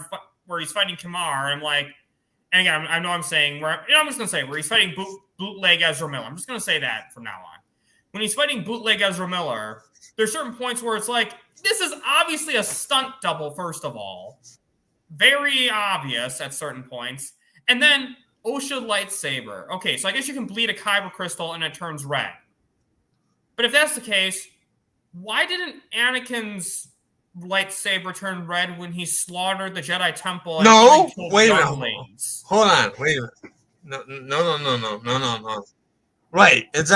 he's fighting Kamar, and I'm like, and again, I know I'm saying, I'm just going to say, where he's fighting bootleg Ezra Miller. I'm just going to say that from now on. When he's fighting bootleg Ezra Miller, there's certain points where it's like, this is obviously a stunt double, first of all. Very obvious at certain points. And then OSHA lightsaber. Okay, so I guess you can bleed a kyber crystal and it turns red. But if that's the case, why didn't Anakin's lightsaber turn red when he slaughtered the Jedi Temple? No, wait a minute. Hold on, wait a minute. No. Right, that's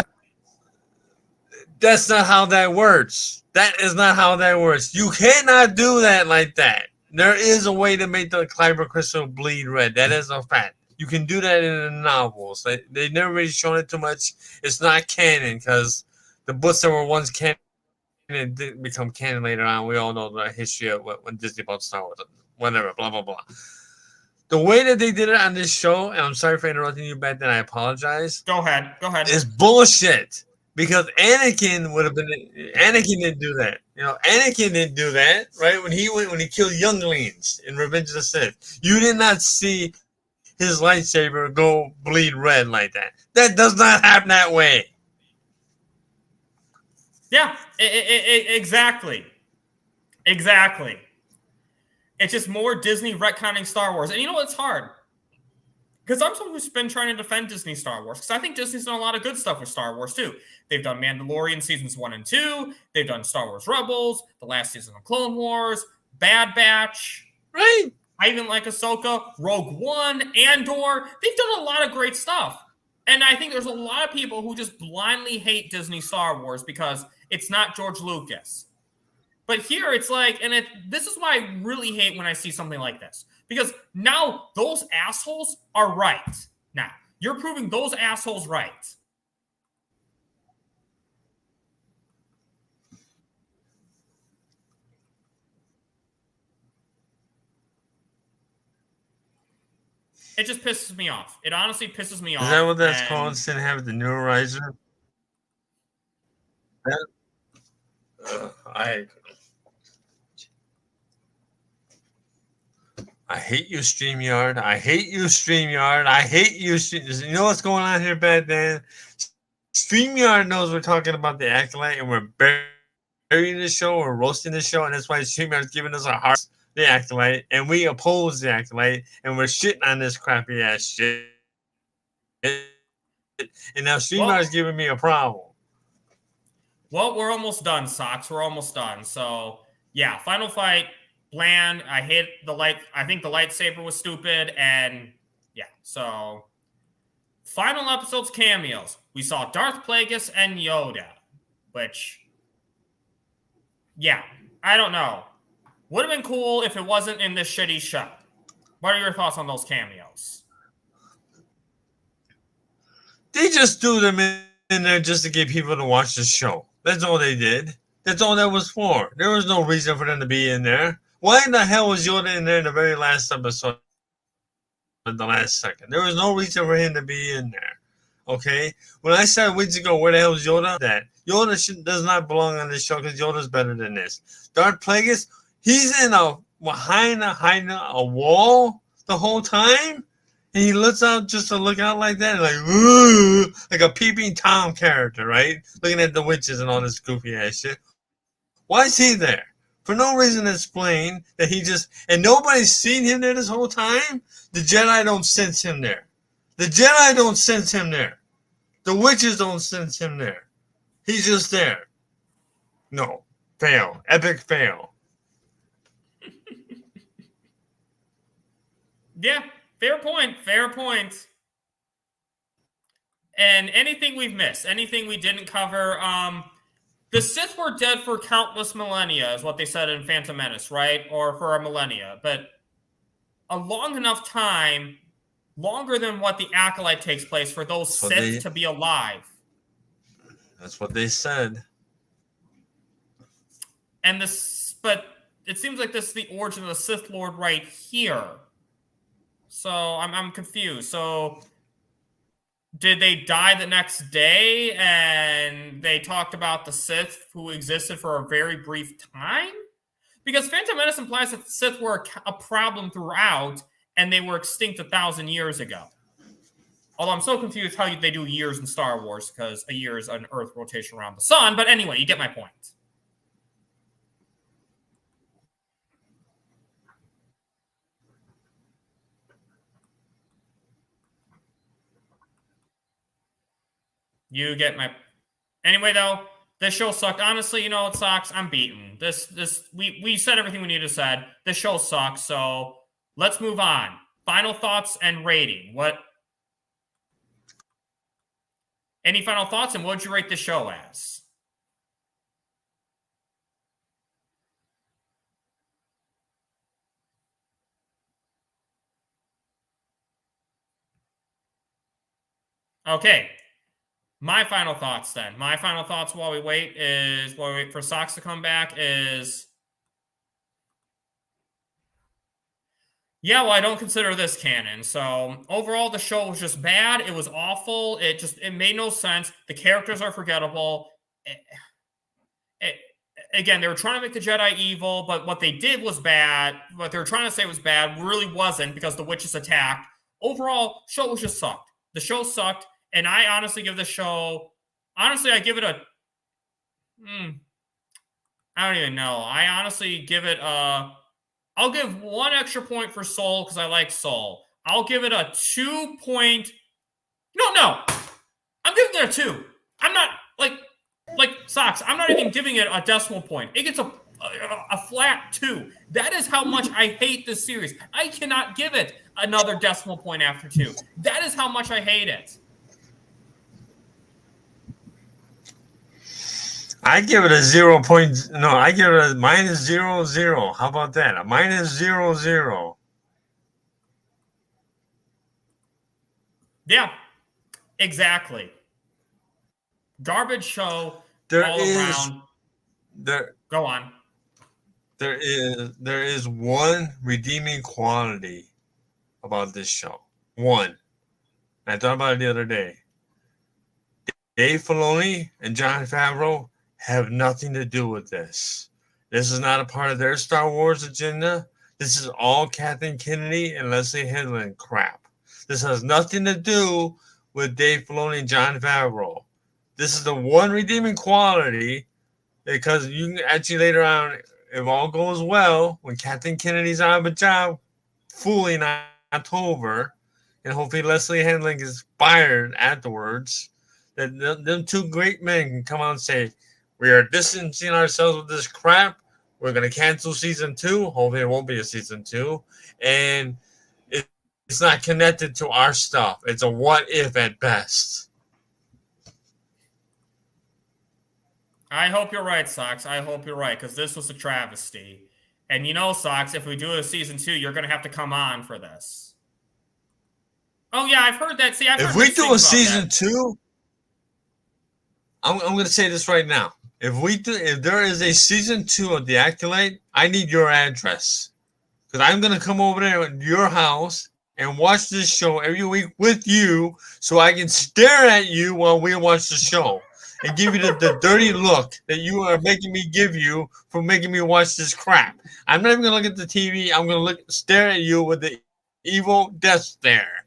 not how that works. That is not how that works. You cannot do that like that. There is a way to make the Kyber crystal bleed red. That is a fact. You can do that in the novels. They never really shown it too much. It's not canon because the books that were once canon didn't become canon later on. We all know the history of when Disney bought Star Wars, whatever, blah, blah, blah. The way that they did it on this show, and I'm sorry for interrupting you back then, I apologize. Go ahead. It's bullshit. Because Anakin didn't do that. You know, Anakin didn't do that, right? When he killed younglings in Revenge of the Sith. You did not see his lightsaber go bleed red like that. That does not happen that way. Yeah, exactly. Exactly. It's just more Disney retconning Star Wars. And you know what's hard? Because I'm someone who's been trying to defend Disney Star Wars. Because I think Disney's done a lot of good stuff with Star Wars, too. They've done Mandalorian Seasons 1 and 2. They've done Star Wars Rebels, the last season of Clone Wars, Bad Batch. Right. I even like Ahsoka, Rogue One, Andor. They've done a lot of great stuff. And I think there's a lot of people who just blindly hate Disney Star Wars because it's not George Lucas. But here it's like, and this is why I really hate when I see something like this. Because now those assholes are right. Now, you're proving those assholes right. It just pisses me off. It honestly pisses me off. Is that what that's called? Instead of having the neuralizer? I hate you, StreamYard. I hate you, StreamYard. I hate you. You know what's going on here, Bad Dan? StreamYard knows we're talking about the Acolyte and we're burying the show or roasting the show, and that's why StreamYard's giving us a hard the Acolyte, and we oppose the Acolyte, and we're shitting on this crappy ass shit. And now StreamYard's giving me a problem. Well, we're almost done, Sox. We're almost done. So, yeah, final fight. Bland. I hate the light. I think the lightsaber was stupid. And yeah, so final episode's cameos. We saw Darth Plagueis and Yoda, which, yeah, I don't know. Would have been cool if it wasn't in this shitty show. What are your thoughts on those cameos? They just threw them in there just to get people to watch the show. That's all they did. That's all that was for. There was no reason for them to be in there. Why in the hell was Yoda in there in the very last episode? In the last second. There was no reason for him to be in there. Okay? When I said weeks ago, where the hell is Yoda? That Yoda does not belong on this show because Yoda's better than this. Darth Plagueis, he's behind a wall the whole time? And he looks out just to look out like that, like a peeping Tom character, right? Looking at the witches and all this goofy ass shit. Why is he there? For no reason to explain that he just, and nobody's seen him there this whole time? The Jedi don't sense him there. The Jedi don't sense him there. The witches don't sense him there. He's just there. No. Fail. Epic fail. Yeah. Fair point. Fair point. And anything we've missed, anything we didn't cover, the Sith were dead for countless millennia, is what they said in Phantom Menace, right? Or for a millennia. But a long enough time, longer than what the Acolyte takes place, for those Sith to be alive. That's what they said. And this, but it seems like this is the origin of the Sith Lord right here. So I'm confused. So did they die the next day and they talked about the Sith who existed for a very brief time? Because Phantom Menace implies that the Sith were a problem throughout and they were extinct 1,000 years ago. Although I'm so confused how they do years in Star Wars because a year is an Earth rotation around the sun. But anyway, you get my point. You get my... Anyway, though, this show sucked. Honestly, you know what sucks? I'm beaten. We said everything we needed to said. This show sucks, so let's move on. Final thoughts and rating. Any final thoughts, and what would you rate this show as? Okay. My final thoughts then. My final thoughts while we wait for Socks to come back is, yeah, well, I don't consider this canon. So overall, the show was just bad. It was awful. It made no sense. The characters are forgettable. It, again, they were trying to make the Jedi evil, but what they did was bad. What they were trying to say was bad really wasn't, because the witches attacked. Overall, show was just sucked. The show sucked, and I honestly give the show. Honestly, I give it a. I don't even know. I honestly give it a. I'll give 1 extra point for Soul because I like Soul. I'll give it a 2 point. No. I'm giving it a 2. I'm not like Socks. I'm not even giving it a decimal point. It gets a flat 2. That is how much I hate this series. I cannot give it another decimal point after 2. That is how much I hate it. I give it a 0 point. No, I give it a -0.0. How about that? A -0.0. Yeah, exactly. Garbage show There all is around. Go on. There is one redeeming quality about this show. One. I thought about it the other day. Dave Filoni and Jon Favreau have nothing to do with this. This is not a part of their Star Wars agenda. This is all Kathleen Kennedy and Leslie Headland crap. This has nothing to do with Dave Filoni and Jon Favreau. This is the one redeeming quality, because you can actually later on, if all goes well, when Kathleen Kennedy's out of a job, fully in October, and hopefully Leslie Headland is fired afterwards, that them two great men can come out and say, we are distancing ourselves with this crap. We're going to cancel season 2. Hopefully it won't be a season 2. And it's not connected to our stuff. It's a what if at best. I hope you're right, Sox. I hope you're right, because this was a travesty. And you know, Sox, if we do a season 2, you're going to have to come on for this. Oh, yeah, I've heard that. See, if we do a season 2, I'm going to say this right now. If there is a season 2 of The Acolyte, I need your address, because I'm going to come over there at your house and watch this show every week with you, so I can stare at you while we watch the show and give you the dirty look that you are making me give you for making me watch this crap. I'm not even going to look at the TV. I'm going to stare at you with the evil death stare.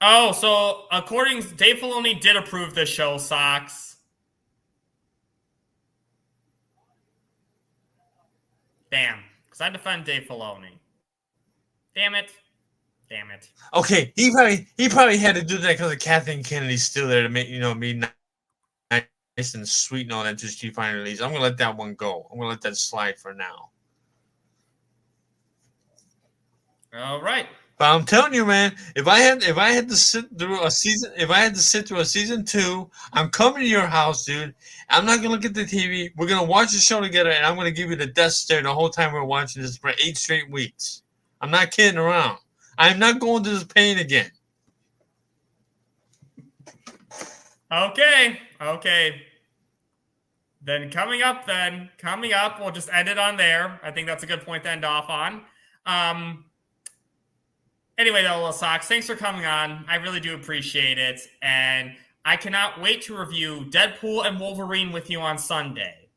Oh, so according to Dave Filoni did approve this show, Sox. Damn, because I defend Dave Filoni. Damn it. Okay, he probably had to do that because of Kathleen Kennedy's still there to make me nice and sweet and all that until she finally leaves. I'm gonna let that one go. I'm gonna let that slide for now. All right. But I'm telling you, man, if I had to sit through a season 2, I'm coming to your house, dude. I'm not gonna look at the TV. We're gonna watch the show together, and I'm gonna give you the death stare the whole time we're watching this for 8 straight weeks. I'm not kidding around. I'm not going through this pain again. Okay. Then coming up, we'll just end it on there. I think that's a good point to end off on. Anyway, though, Little Sox, thanks for coming on. I really do appreciate it. And I cannot wait to review Deadpool and Wolverine with you on Sunday.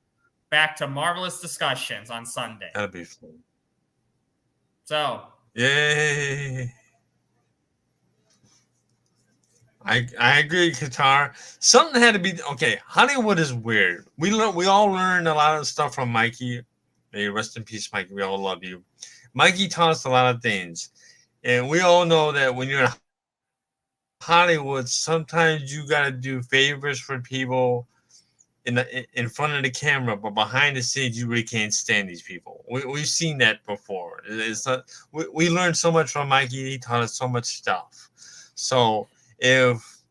Back to marvelous discussions on Sunday. That'll be fun. So. Yay. I agree, Qatar. Something had to be okay. Hollywood is weird. We all learned a lot of stuff from Mikey. May rest in peace, Mikey. We all love you. Mikey taught us a lot of things. And we all know that when you're in Hollywood, sometimes you gotta do favors for people in front of the camera, but behind the scenes, you really can't stand these people. We've seen that before. We learned so much from Mikey. He taught us so much stuff. So if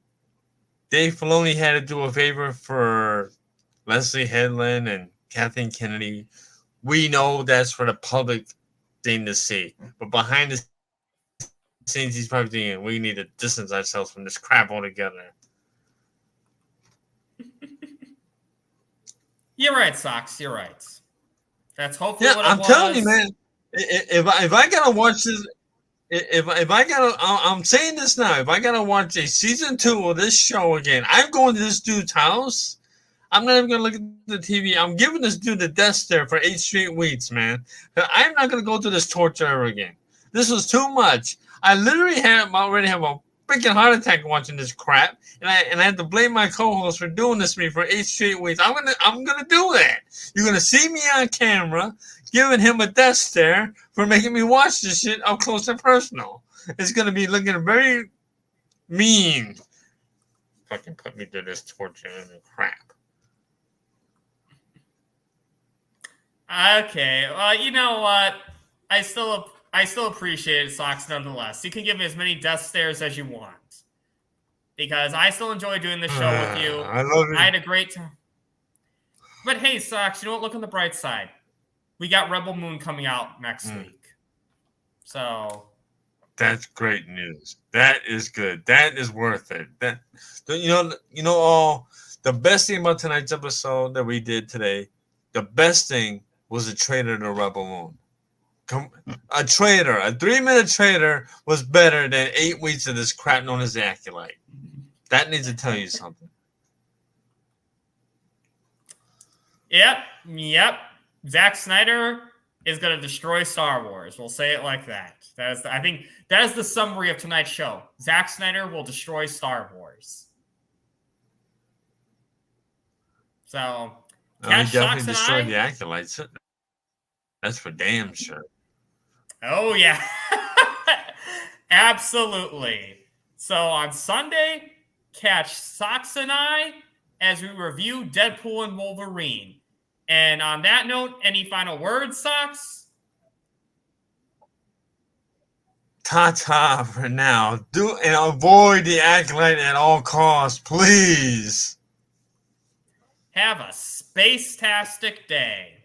Dave Filoni had to do a favor for Leslie Headland and Kathleen Kennedy, we know that's for the public thing to see. But behind the scenes, he's probably thinking, we need to distance ourselves from this crap altogether. You're right, Socks. You're right. That's hopefully Yeah, what it I'm was. telling you, man. If I gotta watch this, if I gotta, I'm saying this now. If I gotta watch a season 2 of this show again, I'm going to this dude's house. I'm not even gonna look at the TV. I'm giving this dude the death stare for 8 straight weeks, man. I'm not gonna go through this torture ever again. This was too much. I literally already have a freaking heart attack watching this crap, and I had to blame my co-host for doing this to me for 8 straight weeks. I'm gonna do that. You're gonna see me on camera giving him a death stare for making me watch this shit up close and personal. It's gonna be looking very mean. Fucking put me through this torture and crap. Okay, well, you know what? I still appreciate it, Socks, nonetheless. You can give me as many death stares as you want. Because I still enjoy doing this show with you. I love it. I had a great time. But hey, Socks, you know what? Look on the bright side. We got Rebel Moon coming out next week. So that's great news. That is good. That is worth it. That all the best thing about tonight's episode that we did today, the best thing was a trailer to Rebel Moon. A 3-minute trailer was better than 8 weeks of this crap known as Acolyte. That needs to tell you something. Yep. Zack Snyder is going to destroy Star Wars. We'll say it like that. I think that is the summary of tonight's show. Zack Snyder will destroy Star Wars. So, he definitely destroyed the Acolytes. That's for damn sure. Oh, yeah. Absolutely. So, on Sunday, catch Socks and I as we review Deadpool and Wolverine. And on that note, any final words, Socks? Ta-ta for now. Do and avoid the Acolyte at all costs, please. Have a space-tastic day.